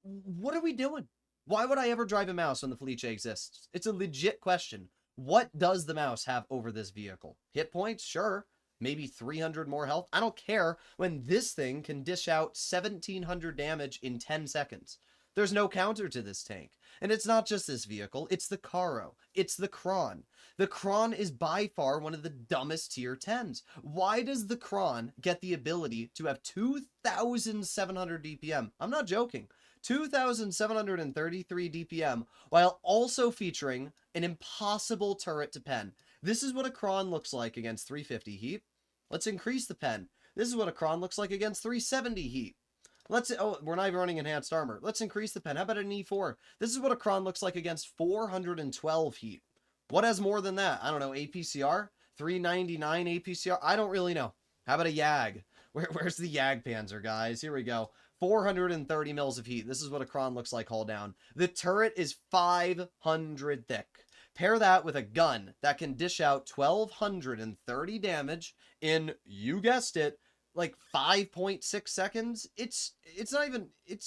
What are we doing? Why would I ever drive a mouse when the Felice exists? It's a legit question. What does the mouse have over this vehicle? Hit points? Sure. Maybe 300 more health? I don't care when this thing can dish out 1700 damage in 10 seconds. There's no counter to this tank. And it's not just this vehicle, it's the Caro, it's the Kron. The Kron is by far one of the dumbest tier 10s. Why does the Kron get the ability to have 2,700 DPM? I'm not joking. 2,733 DPM, while also featuring an impossible turret to pen. This is what a Kron looks like against 350 heat. Let's increase the pen. This is what a Kron looks like against 370 heat. We're not even running enhanced armor. Let's increase the pen. How about an E4? This is what a Kron looks like against 412 heat. What has more than that? I don't know, APCR? 399 APCR? I don't really know. How about a Yag? Where's the Yag Panzer, guys? Here we go. 430 mils of heat. This is what a Kron looks like haul down. The turret is 500 thick. Pair that with a gun that can dish out 1,230 damage in, you guessed it, like 5.6 seconds. It's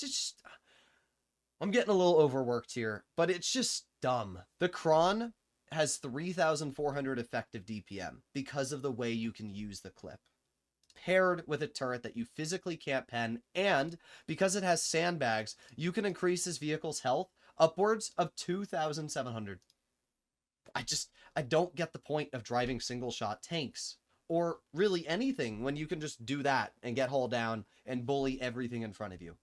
just, I'm getting a little overworked here, but it's just dumb. The Kron has 3,400 effective DPM because of the way you can use the clip, paired with a turret that you physically can't pen, and because it has sandbags, you can increase this vehicle's health upwards of 2,700. I don't get the point of driving single shot tanks, or really anything, when you can just do that and get hauled down and bully everything in front of you.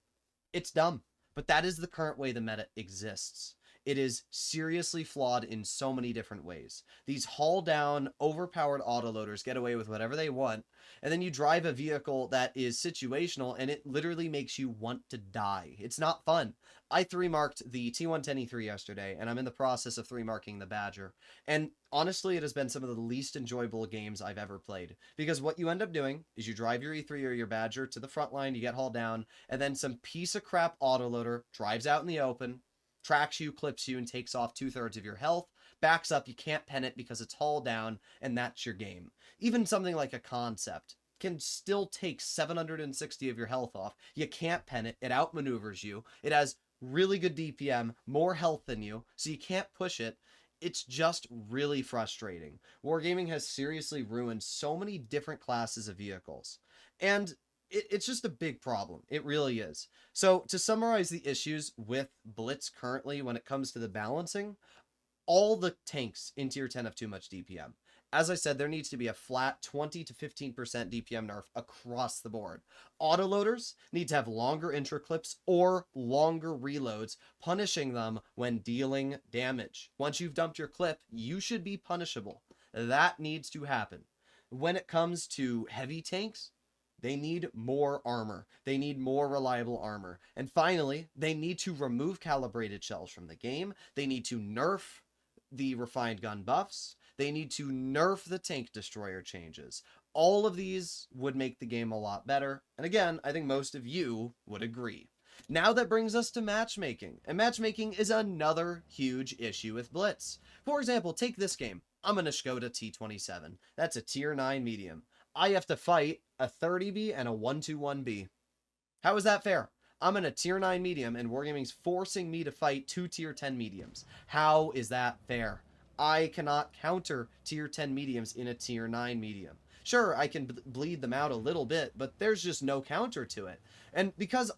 It's dumb, but that is the current way the meta exists. It is seriously flawed in so many different ways. These haul down, overpowered autoloaders get away with whatever they want, and then you drive a vehicle that is situational, and it literally makes you want to die. It's not fun. I 3-marked the T110E3 yesterday, and I'm in the process of 3-marking the Badger. And honestly, it has been some of the least enjoyable games I've ever played. Because what you end up doing is you drive your E3 or your Badger to the front line, you get hauled down, and then some piece of crap autoloader drives out in the open, tracks you, clips you, and takes off 2/3 of your health, backs up, you can't pen it because it's hauled down, and that's your game. Even something like a Concept can still take 760 of your health off. You can't pen it, it outmaneuvers you, it has really good DPM, more health than you, so you can't push it. It's just really frustrating. Wargaming has seriously ruined so many different classes of vehicles. And it's just a big problem. It really is. So to summarize the issues with Blitz currently when it comes to the balancing, all the tanks in tier 10 have too much DPM. As I said, there needs to be a flat 20 to 15% DPM nerf across the board. Autoloaders need to have longer intro clips or longer reloads, punishing them when dealing damage. Once you've dumped your clip, you should be punishable. That needs to happen. When it comes to heavy tanks, they need more armor. They need more reliable armor. And finally, they need to remove calibrated shells from the game. They need to nerf the refined gun buffs. They need to nerf the tank destroyer changes. All of these would make the game a lot better. And again, I think most of you would agree. Now that brings us to matchmaking. And matchmaking is another huge issue with Blitz. For example, take this game. I'm an Skoda T27. That's a tier 9 medium. I have to fight a 30B and a 121B. How is that fair? I'm in a tier 9 medium and Wargaming's forcing me to fight 2 tier 10 mediums. How is that fair? I cannot counter tier 10 mediums in a tier 9 medium. Sure, I can bleed them out a little bit, but there's just no counter to it. And because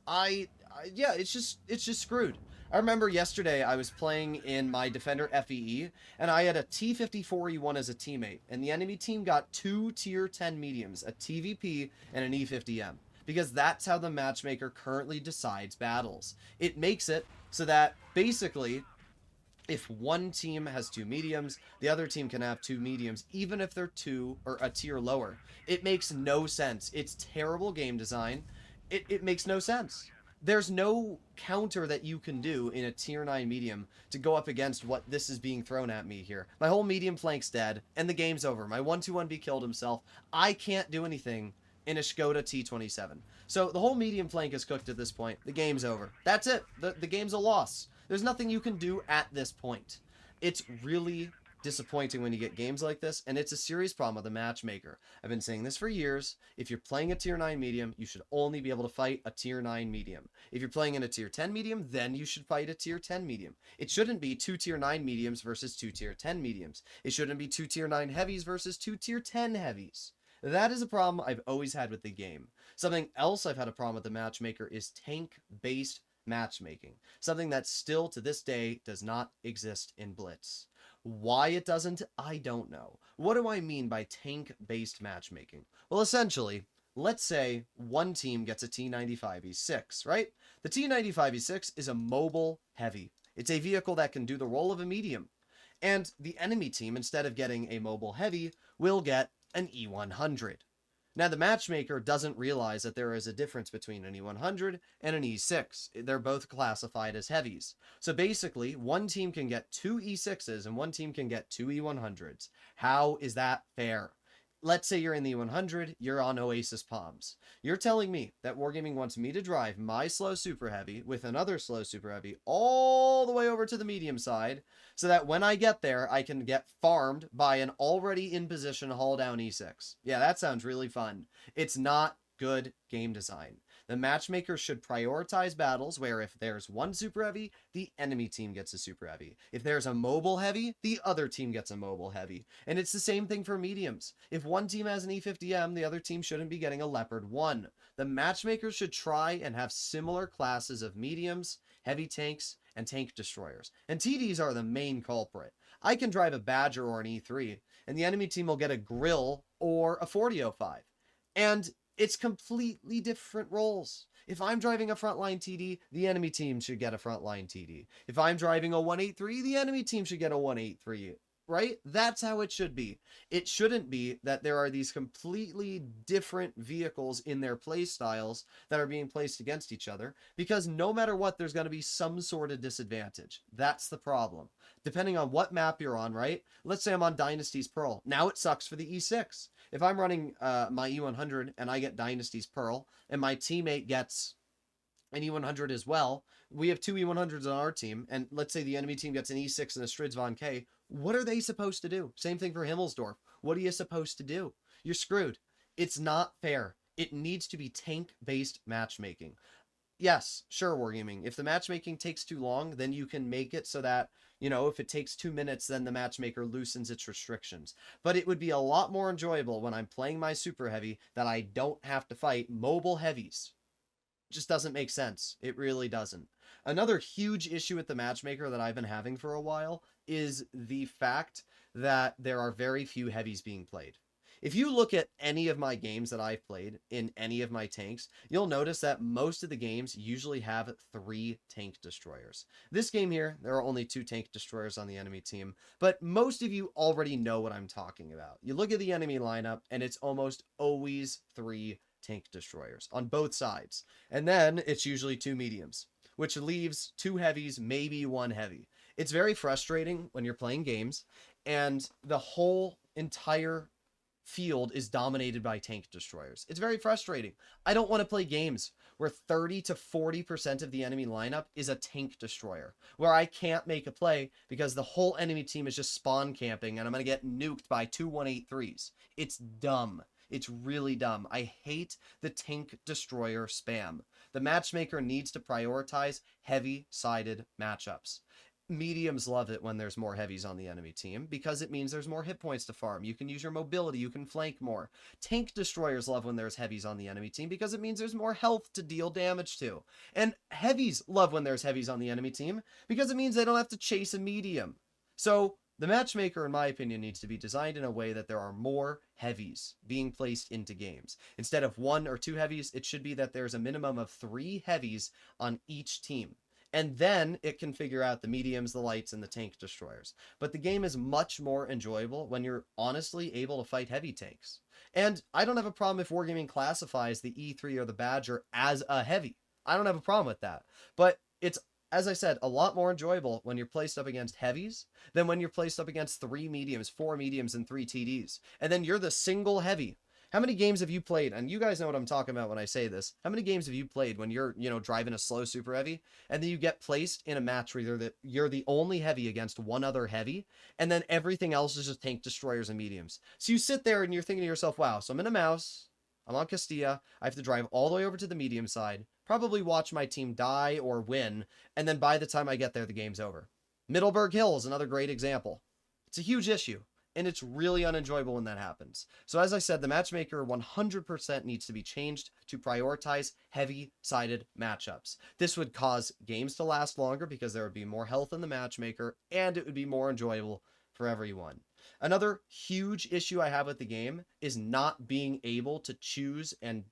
yeah, it's just screwed. I remember yesterday I was playing in my Defender FEE, and I had a T54E1 as a teammate, and the enemy team got 2 tier 10 mediums, a TVP and an E50M, because that's how the matchmaker currently decides battles. It makes it so that basically, if one team has 2 mediums, the other team can have 2 mediums, even if they're 2 or a tier lower. It makes no sense. It's terrible game design. It makes no sense. There's no counter that you can do in a tier 9 medium to go up against what this is being thrown at me here. My whole medium flank's dead, and the game's over. My 121B killed himself. I can't do anything in a Skoda T27. So the whole medium flank is cooked at this point. The game's over. That's it. The game's a loss. There's nothing you can do at this point. It's really disappointing when you get games like this, and it's a serious problem with the matchmaker. I've been saying this for years. If you're playing a tier 9 medium, you should only be able to fight a tier 9 medium. If you're playing in a tier 10 medium, then you should fight a tier 10 medium. It shouldn't be 2 tier 9 mediums versus 2 tier 10 mediums. It shouldn't be 2 tier 9 heavies versus 2 tier 10 heavies. That is a problem I've always had with the game. Something else I've had a problem with the matchmaker is tank-based matchmaking. Something that still to this day does not exist in Blitz. Why it doesn't, I don't know. What do I mean by tank-based matchmaking? Well, essentially, let's say one team gets a T95E6, right? The T95E6 is a mobile heavy. It's a vehicle that can do the role of a medium. And the enemy team, instead of getting a mobile heavy, will get an E100. Now, the matchmaker doesn't realize that there is a difference between an E100 and an E6. They're both classified as heavies. So basically, one team can get 2 E6s and one team can get 2 E100s. How is that fair? Let's say you're in the E100, you're on Oasis Palms. You're telling me that Wargaming wants me to drive my slow super heavy with another slow super heavy all the way over to the medium side, so that when I get there, I can get farmed by an already in position haul down E6. Yeah, that sounds really fun. It's not good game design. The matchmaker should prioritize battles where if there's one super heavy, the enemy team gets a super heavy. If there's a mobile heavy, the other team gets a mobile heavy. And it's the same thing for mediums. If one team has an E50M, the other team shouldn't be getting a Leopard 1. The matchmaker should try and have similar classes of mediums, heavy tanks, and tank destroyers. And TDs are the main culprit. I can drive a Badger or an E3, and the enemy team will get a Grill or a 4005. And it's completely different roles. If I'm driving a frontline TD, the enemy team should get a frontline TD. If I'm driving a 183, the enemy team should get a 183, right? That's how it should be. It shouldn't be that there are these completely different vehicles in their play styles that are being placed against each other, because no matter what, there's going to be some sort of disadvantage. That's the problem. Depending on what map you're on, right? Let's say I'm on Dynasty's Pearl. Now it sucks for the E6. If I'm running my E100 and I get Dynasty's Pearl and my teammate gets an E100 as well, we have 2 E100s on our team, and let's say the enemy team gets an E6 and a Strids Von K, what are they supposed to do? Same thing for Himlsdorf. What are you supposed to do? You're screwed. It's not fair. It needs to be tank-based matchmaking. Yes, sure, Wargaming. If the matchmaking takes too long, then you can make it so that, you know, if it takes 2 minutes, then the matchmaker loosens its restrictions. But it would be a lot more enjoyable when I'm playing my super heavy that I don't have to fight mobile heavies. It just doesn't make sense. It really doesn't. Another huge issue with the matchmaker that I've been having for a while is the fact that there are very few heavies being played. If you look at any of my games that I've played in any of my tanks, you'll notice that most of the games usually have 3 tank destroyers. This game here, there are only 2 tank destroyers on the enemy team, but most of you already know what I'm talking about. You look at the enemy lineup, and it's almost always 3 tank destroyers on both sides. And then it's usually 2 mediums, which leaves 2 heavies, maybe 1 heavy. It's very frustrating when you're playing games and the whole entire field is dominated by tank destroyers. It's very frustrating. I don't want to play games where 30 to 40% of the enemy lineup is a tank destroyer, where I can't make a play because the whole enemy team is just spawn camping and I'm going to get nuked by 2 183s. It's dumb. It's really dumb. I hate the tank destroyer spam. The matchmaker needs to prioritize heavy-sided matchups. Mediums love it when there's more heavies on the enemy team because it means there's more hit points to farm. You can use your mobility, you can flank more. Tank destroyers love when there's heavies on the enemy team because it means there's more health to deal damage to. And heavies love when there's heavies on the enemy team because it means they don't have to chase a medium. So the matchmaker, in my opinion, needs to be designed in a way that there are more heavies being placed into games. Instead of 1 or 2 heavies, it should be that there's a minimum of 3 heavies on each team. And then it can figure out the mediums, the lights, and the tank destroyers. But the game is much more enjoyable when you're honestly able to fight heavy tanks. And I don't have a problem if Wargaming classifies the E3 or the Badger as a heavy. I don't have a problem with that. But it's, as I said, a lot more enjoyable when you're placed up against heavies than when you're placed up against 3 mediums, 4 mediums, and 3 TDs. And then you're the single heavy. How many games have you played? And you guys know what I'm talking about when I say this. How many games have you played when you're, driving a slow super heavy and then you get placed in a match where you're the only heavy against one other heavy and then everything else is just tank destroyers and mediums. So you sit there and you're thinking to yourself, wow, so I'm in a mouse, I'm on Castillia, I have to drive all the way over to the medium side, probably watch my team die or win, and then by the time I get there, the game's over. Middberg Hill is another great example. It's a huge issue. And it's really unenjoyable when that happens. So as I said, the matchmaker 100% needs to be changed to prioritize heavy-sided matchups. This would cause games to last longer because there would be more health in the matchmaker, and it would be more enjoyable for everyone. Another huge issue I have with the game is not being able to choose and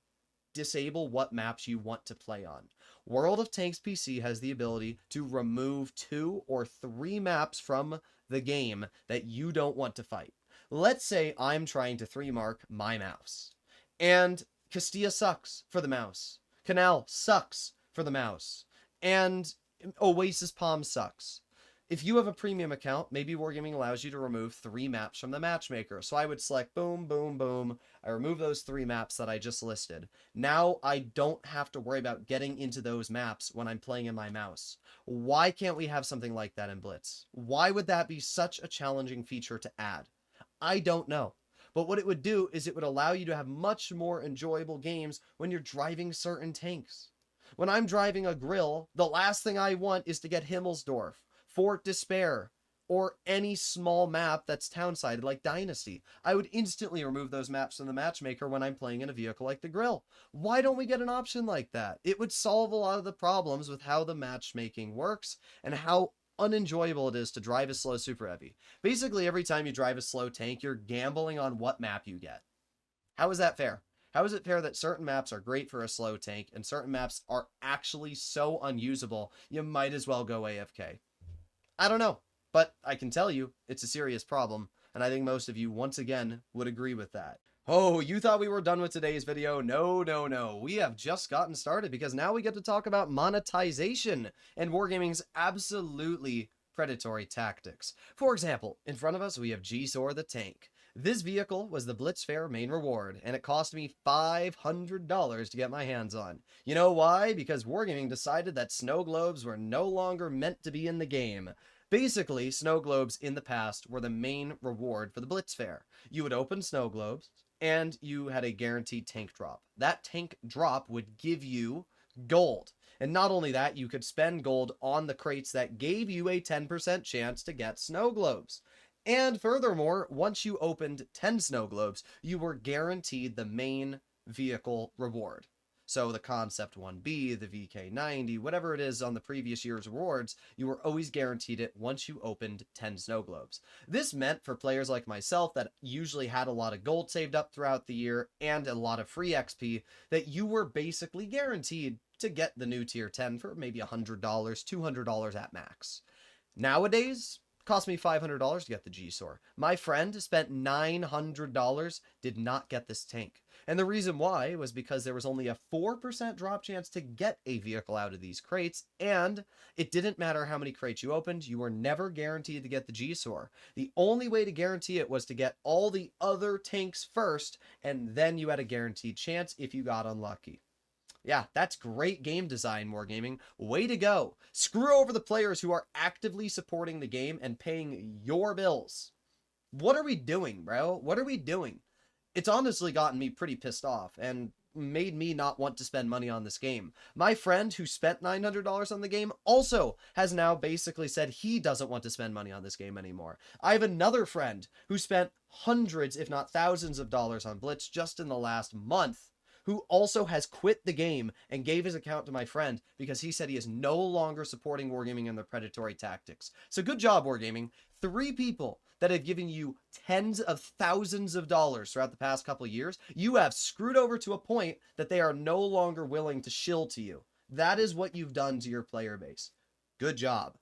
disable what maps you want to play on. World of Tanks PC has the ability to remove 2 or 3 maps from the game that you don't want to fight. Let's say I'm trying to 3-mark my mouse, and Castillia sucks for the mouse. Canal sucks for the mouse. And Oasis Palms sucks. If you have a premium account, maybe Wargaming allows you to remove 3 maps from the matchmaker. So I would select boom, boom, boom. I remove those 3 maps that I just listed. Now I don't have to worry about getting into those maps when I'm playing in my mouse. Why can't we have something like that in Blitz? Why would that be such a challenging feature to add? I don't know. But what it would do is it would allow you to have much more enjoyable games when you're driving certain tanks. When I'm driving a grill, the last thing I want is to get Himlsdorf, Fort Despair, or any small map that's town-sided like Dynasty. I would instantly remove those maps from the matchmaker when I'm playing in a vehicle like the Grill. Why don't we get an option like that? It would solve a lot of the problems with how the matchmaking works and how unenjoyable it is to drive a slow super heavy. Basically, every time you drive a slow tank, you're gambling on what map you get. How is that fair? How is it fair that certain maps are great for a slow tank and certain maps are actually so unusable you might as well go AFK? I don't know, but I can tell you it's a serious problem, and I think most of you, once again, would agree with that. Oh, you thought we were done with today's video? No, no, no. We have just gotten started because now we get to talk about monetization and Wargaming's absolutely predatory tactics. For example, in front of us we have G-Sor the tank. This vehicle was the Blitz Fair main reward, and it cost me $500 to get my hands on. You know why? Because Wargaming decided that snow globes were no longer meant to be in the game. Basically, snow globes in the past were the main reward for the Blitz Fair. You would open snow globes, and you had a guaranteed tank drop. That tank drop would give you gold. And not only that, you could spend gold on the crates that gave you a 10% chance to get snow globes. And furthermore, once you opened 10 snow globes, you were guaranteed the main vehicle reward. So the Concept 1B, the VK90, whatever it is on the previous year's rewards, you were always guaranteed it once you opened 10 snow globes. This meant for players like myself that usually had a lot of gold saved up throughout the year and a lot of free XP that you were basically guaranteed to get the new tier 10 for maybe $100, $200 at max. Nowadays, cost me $500 to get the G-Sor. My friend spent $900, did not get this tank. And the reason why was because there was only a 4% drop chance to get a vehicle out of these crates, and it didn't matter how many crates you opened, you were never guaranteed to get the G-Sor. The only way to guarantee it was to get all the other tanks first, and then you had a guaranteed chance if you got unlucky. Yeah, that's great game design, Wargaming. Way to go. Screw over the players who are actively supporting the game and paying your bills. What are we doing, bro? What are we doing? It's honestly gotten me pretty pissed off and made me not want to spend money on this game. My friend who spent $900 on the game also has now basically said he doesn't want to spend money on this game anymore. I have another friend who spent hundreds, if not thousands of dollars on Blitz just in the last month, who also has quit the game and gave his account to my friend because he said he is no longer supporting Wargaming and their predatory tactics. So good job, Wargaming. 3 people that have given you tens of thousands of dollars throughout the past couple of years, you have screwed over to a point that they are no longer willing to shill to you. That is what you've done to your player base. Good job.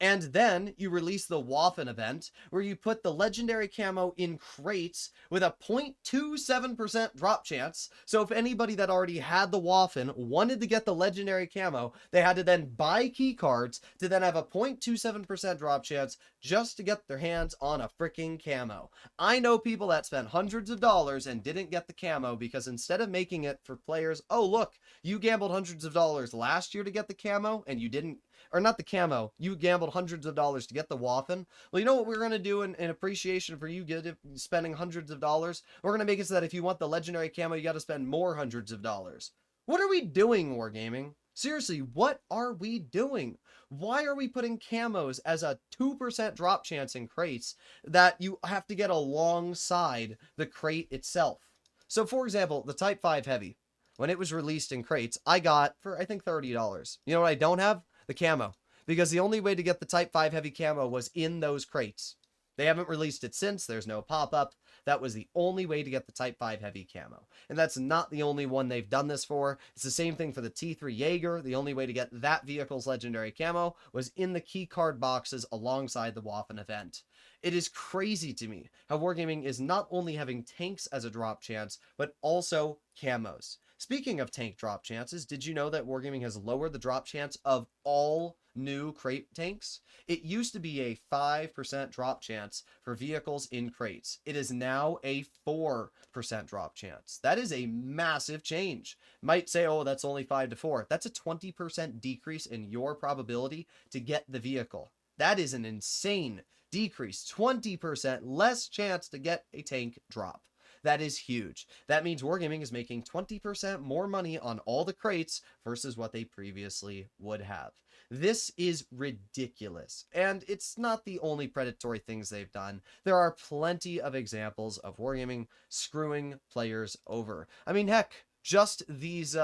And then you release the Waffen event, where you put the legendary camo in crates with a 0.27% drop chance. So if anybody that already had the Waffen wanted to get the legendary camo, they had to then buy key cards to then have a 0.27% drop chance just to get their hands on a freaking camo. I know people that spent hundreds of dollars and didn't get the camo because instead of making it for players, oh look, you gambled hundreds of dollars last year to get the camo and you didn't, or not the camo, you gambled hundreds of dollars to get the Waffen. Well, you know what we're going to do in appreciation for you spending hundreds of dollars? We're going to make it so that if you want the legendary camo, you got to spend more hundreds of dollars. What are we doing, Wargaming? Seriously, what are we doing? Why are we putting camos as a 2% drop chance in crates that you have to get alongside the crate itself? So, for example, the Type 5 Heavy, when it was released in crates, I got for, I think, $30. You know what I don't have? The camo. Because the only way to get the Type 5 Heavy camo was in those crates. They haven't released it since. There's no pop-up. That was the only way to get the Type 5 Heavy camo. And that's not the only one they've done this for. It's the same thing for the T3 Jaeger. The only way to get that vehicle's legendary camo was in the key card boxes alongside the Waffen event. It is crazy to me how Wargaming is not only having tanks as a drop chance, but also camos. Speaking of tank drop chances, did you know that Wargaming has lowered the drop chance of all new crate tanks? It used to be a 5% drop chance for vehicles in crates. It is now a 4% drop chance. That is a massive change. Might say, oh, that's only 5 to 4. That's a 20% decrease in your probability to get the vehicle. That is an insane decrease. 20% less chance to get a tank drop. That is huge. That means Wargaming is making 20% more money on all the crates versus what they previously would have. This is ridiculous. And it's not the only predatory things they've done. There are plenty of examples of Wargaming screwing players over. I mean, heck, just these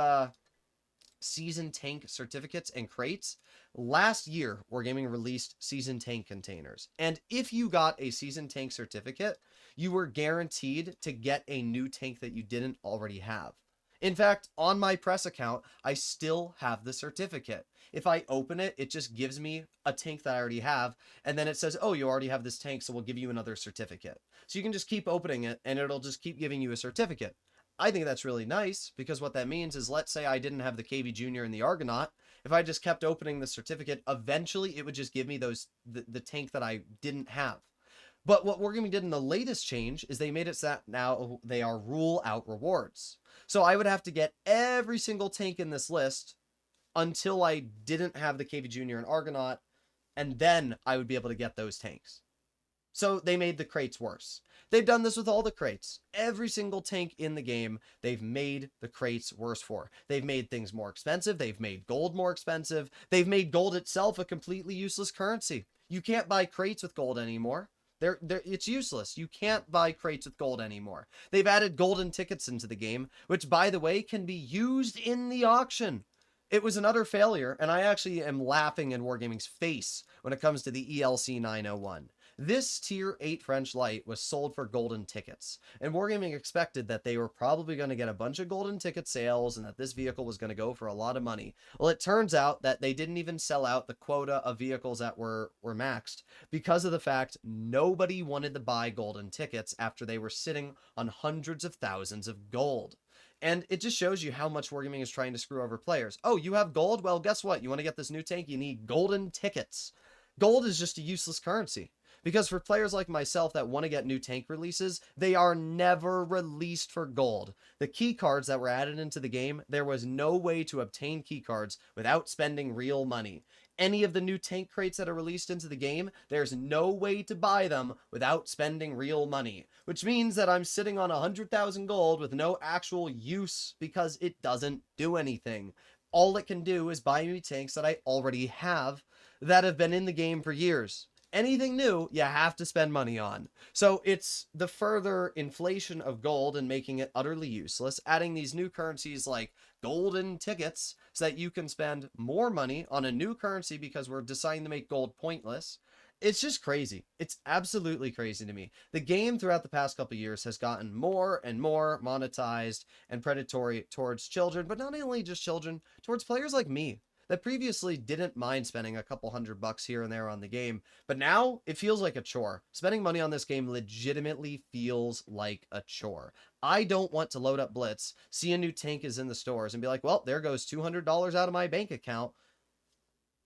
season tank certificates and crates. Last year, Wargaming released season tank containers. And if you got a season tank certificate, you were guaranteed to get a new tank that you didn't already have. In fact, on my press account, I still have the certificate. If I open it, it just gives me a tank that I already have, and then it says, oh, you already have this tank, so we'll give you another certificate. So you can just keep opening it, and it'll just keep giving you a certificate. I think that's really nice, because what that means is, let's say I didn't have the KV Junior and the Argonaut. If I just kept opening the certificate, eventually it would just give me the tank that I didn't have. But what Wargaming did in the latest change is they made it so that now they are rule out rewards. So I would have to get every single tank in this list until I didn't have the KV Junior and Argonaut, and then I would be able to get those tanks. So they made the crates worse. They've done this with all the crates. Every single tank in the game, they've made the crates worse for. They've made things more expensive. They've made gold more expensive. They've made gold itself a completely useless currency. You can't buy crates with gold anymore. It's useless. You can't buy crates with gold anymore. They've added golden tickets into the game, which, by the way, can be used in the auction. It was an utter failure, and I actually am laughing in Wargaming's face when it comes to the ELC 901. This tier 8 French Light was sold for golden tickets, and Wargaming expected that they were probably going to get a bunch of golden ticket sales and that this vehicle was going to go for a lot of money. Well, it turns out that they didn't even sell out the quota of vehicles that were maxed because of the fact nobody wanted to buy golden tickets after they were sitting on hundreds of thousands of gold. And it just shows you how much Wargaming is trying to screw over players. Oh, you have gold? Well, guess what? You want to get this new tank? You need golden tickets. Gold is just a useless currency. Because for players like myself that want to get new tank releases, they are never released for gold. The key cards that were added into the game, there was no way to obtain key cards without spending real money. Any of the new tank crates that are released into the game, there's no way to buy them without spending real money. Which means that I'm sitting on 100,000 gold with no actual use because it doesn't do anything. All it can do is buy me tanks that I already have that have been in the game for years. Anything new, you have to spend money on. So it's the further inflation of gold and making it utterly useless, adding these new currencies like golden tickets so that you can spend more money on a new currency because we're deciding to make gold pointless. It's just crazy. It's absolutely crazy to me. The game throughout the past couple of years has gotten more and more monetized and predatory towards children, but not only just children, towards players like me that previously didn't mind spending a couple $100 here and there on the game, but now it feels like a chore. Spending money on this game legitimately feels like a chore. I don't want to load up Blitz, see a new tank is in the stores, and be like, well, there goes $200 out of my bank account.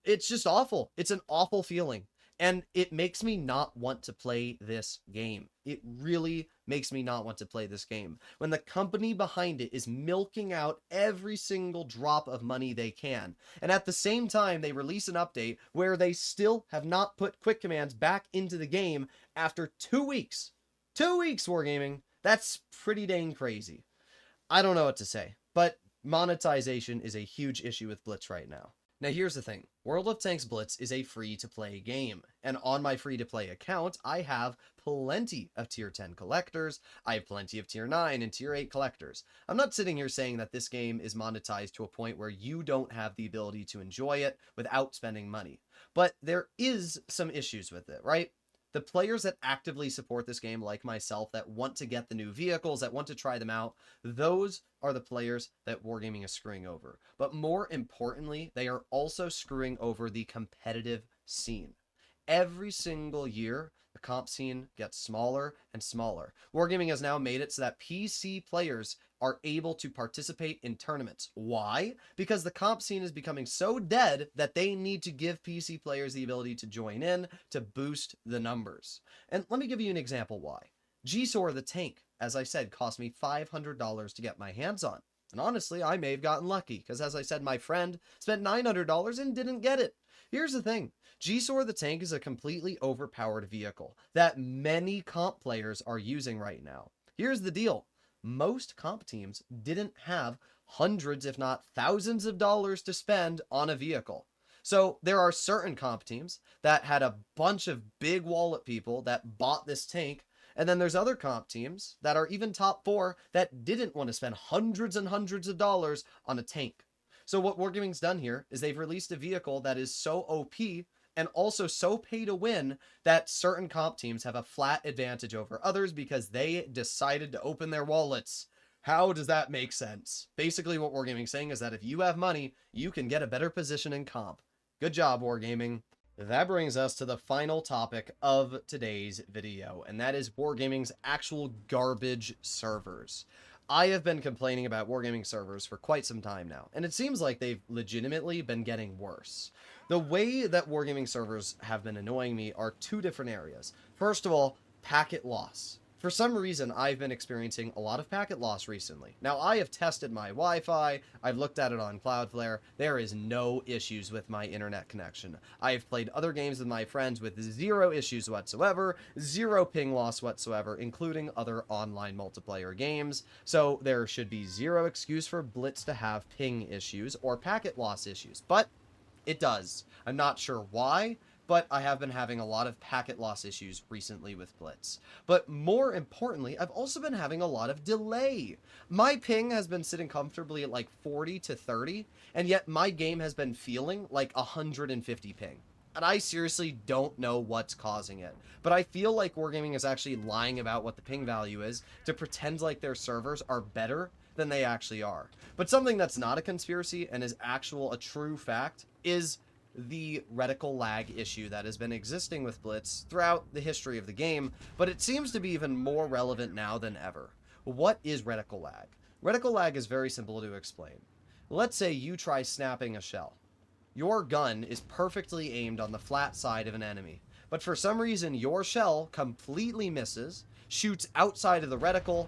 It's just awful. It's an awful feeling. And it makes me not want to play this game. It really makes me not want to play this game. When the company behind it is milking out every single drop of money they can. And at the same time, they release an update where they still have not put quick commands back into the game after 2 weeks. 2 weeks, Wargaming. That's pretty dang crazy. I don't know what to say, but monetization is a huge issue with Blitz right now. Now here's the thing, World of Tanks Blitz is a free-to-play game, and on my free-to-play account, I have plenty of tier 10 collectors, I have plenty of tier 9 and tier 8 collectors. I'm not sitting here saying that this game is monetized to a point where you don't have the ability to enjoy it without spending money, but there is some issues with it, right? The players that actively support this game, like myself, that want to get the new vehicles, that want to try them out, those are the players that Wargaming is screwing over. But more importantly, they are also screwing over the competitive scene. Every single year, the comp scene gets smaller and smaller. Wargaming has now made it so that PC players are able to participate in tournaments. Why? Because the comp scene is becoming so dead that they need to give PC players the ability to join in to boost the numbers. And let me give you an example why. G-Sor the tank, as I said, cost me $500 to get my hands on. And honestly, I may have gotten lucky, because as I said, my friend spent $900 and didn't get it. Here's the thing. G-Sor the tank is a completely overpowered vehicle that many comp players are using right now. Here's the deal. Most comp teams didn't have hundreds, if not thousands of dollars to spend on a vehicle. So there are certain comp teams that had a bunch of big wallet people that bought this tank. And then there's other comp teams that are even top 4 that didn't want to spend hundreds and hundreds of dollars on a tank. So what Wargaming's done here is they've released a vehicle that is so OP and also so pay to win that certain comp teams have a flat advantage over others because they decided to open their wallets. How does that make sense? Basically what Wargaming's saying is that if you have money, you can get a better position in comp. Good job, Wargaming. That brings us to the final topic of today's video, and that is Wargaming's actual garbage servers. I have been complaining about Wargaming servers for quite some time now, and it seems like they've legitimately been getting worse. The way that Wargaming servers have been annoying me are 2 different areas. First of all, packet loss. For some reason, I've been experiencing a lot of packet loss recently. Now, I have tested my Wi-Fi, I've looked at it on Cloudflare, there is no issues with my internet connection. I have played other games with my friends with 0 issues whatsoever, 0 ping loss whatsoever, including other online multiplayer games, so there should be 0 excuse for Blitz to have ping issues or packet loss issues, but it does. I'm not sure why, but I have been having a lot of packet loss issues recently with Blitz. But more importantly, I've also been having a lot of delay. My ping has been sitting comfortably at like 40 to 30, and yet my game has been feeling like 150 ping. and I seriously don't know what's causing it. But I feel like Wargaming is actually lying about what the ping value is to pretend like their servers are better than they actually are. But something that's not a conspiracy and is a true fact is the reticle lag issue that has been existing with Blitz throughout the history of the game, but it seems to be even more relevant now than ever. What is reticle lag? Reticle lag is very simple to explain. Let's say you try snapping a shell. Your gun is perfectly aimed on the flat side of an enemy, but for some reason your shell completely misses, shoots outside of the reticle,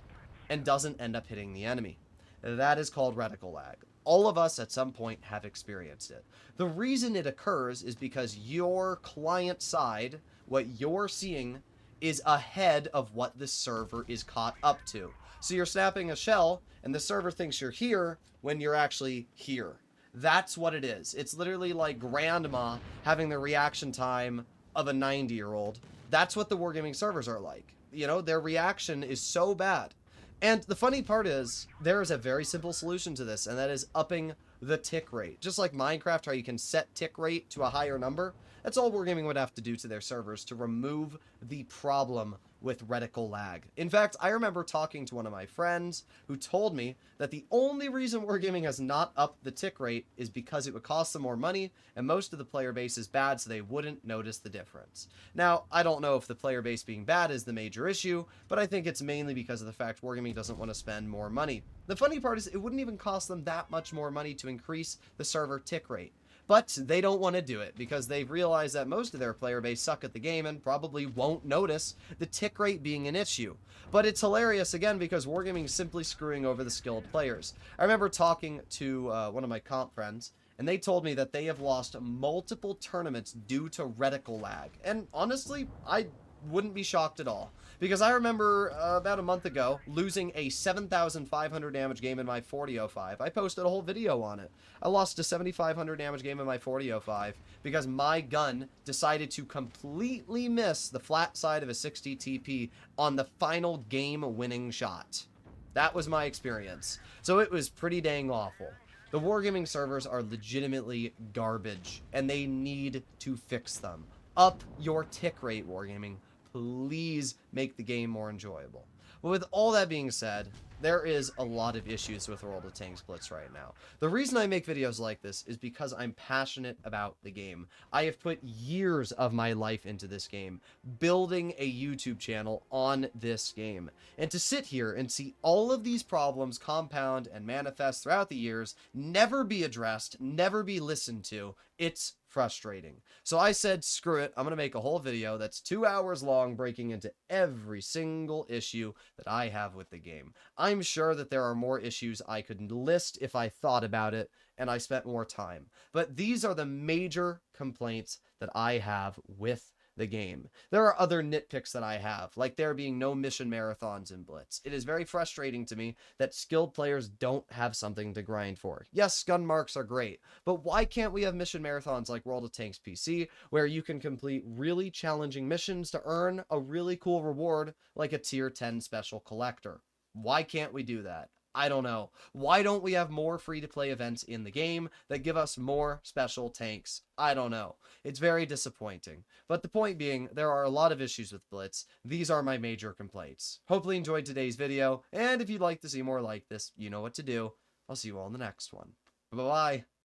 and doesn't end up hitting the enemy. That is called reticle lag. All of us at some point have experienced it. The reason it occurs is because your client side, what you're seeing, is ahead of what the server is caught up to. So you're snapping a shell, and the server thinks you're here when you're actually here. That's what it is. It's literally like grandma having the reaction time of a 90-year-old. That's what the Wargaming servers are like. You know, their reaction is so bad. And the funny part is, there is a very simple solution to this, and that is upping the tick rate. Just like Minecraft, how you can set tick rate to a higher number, that's all Wargaming would have to do to their servers to remove the problem with reticle lag. In fact, I remember talking to one of my friends who told me that the only reason Wargaming has not upped the tick rate is because it would cost them more money, and most of the player base is bad, so they wouldn't notice the difference. Now, I don't know if the player base being bad is the major issue, but I think it's mainly because of the fact Wargaming doesn't want to spend more money. The funny part is it wouldn't even cost them that much more money to increase the server tick rate. But they don't want to do it because they've realized that most of their player base suck at the game and probably won't notice the tick rate being an issue. But it's hilarious again because Wargaming is simply screwing over the skilled players. I remember talking to one of my comp friends, and they told me that they have lost multiple tournaments due to reticle lag. And honestly, I wouldn't be shocked at all. Because I remember about a month ago losing a 7,500 damage game in my 4005. I posted a whole video on it. I lost a 7,500 damage game in my 4005 because my gun decided to completely miss the flat side of a 60 TP on the final game-winning shot. That was my experience. So it was pretty dang awful. The Wargaming servers are legitimately garbage, and they need to fix them. Up your tick rate, Wargaming. Please make the game more enjoyable. But with all that being said, there is a lot of issues with World of Tanks Blitz right now. The reason I make videos like this is because I'm passionate about the game. I have put years of my life into this game, building a YouTube channel on this game. And to sit here and see all of these problems compound and manifest throughout the years, never be addressed, never be listened to, it's frustrating. So I said, screw it, I'm going to make a whole video that's 2 hours long breaking into every single issue that I have with the game. I'm sure that there are more issues I could list if I thought about it and I spent more time. But these are the major complaints that I have with the game. There are other nitpicks that I have, like there being no mission marathons in Blitz. It is very frustrating to me that skilled players don't have something to grind for. Yes, gun marks are great, but why can't we have mission marathons like World of Tanks PC, where you can complete really challenging missions to earn a really cool reward like a tier 10 special collector? Why can't we do that? I don't know. Why don't we have more free-to-play events in the game that give us more special tanks? I don't know. It's very disappointing. But the point being, there are a lot of issues with Blitz. These are my major complaints. Hopefully you enjoyed today's video, and if you'd like to see more like this, you know what to do. I'll see you all in the next one. Bye-bye.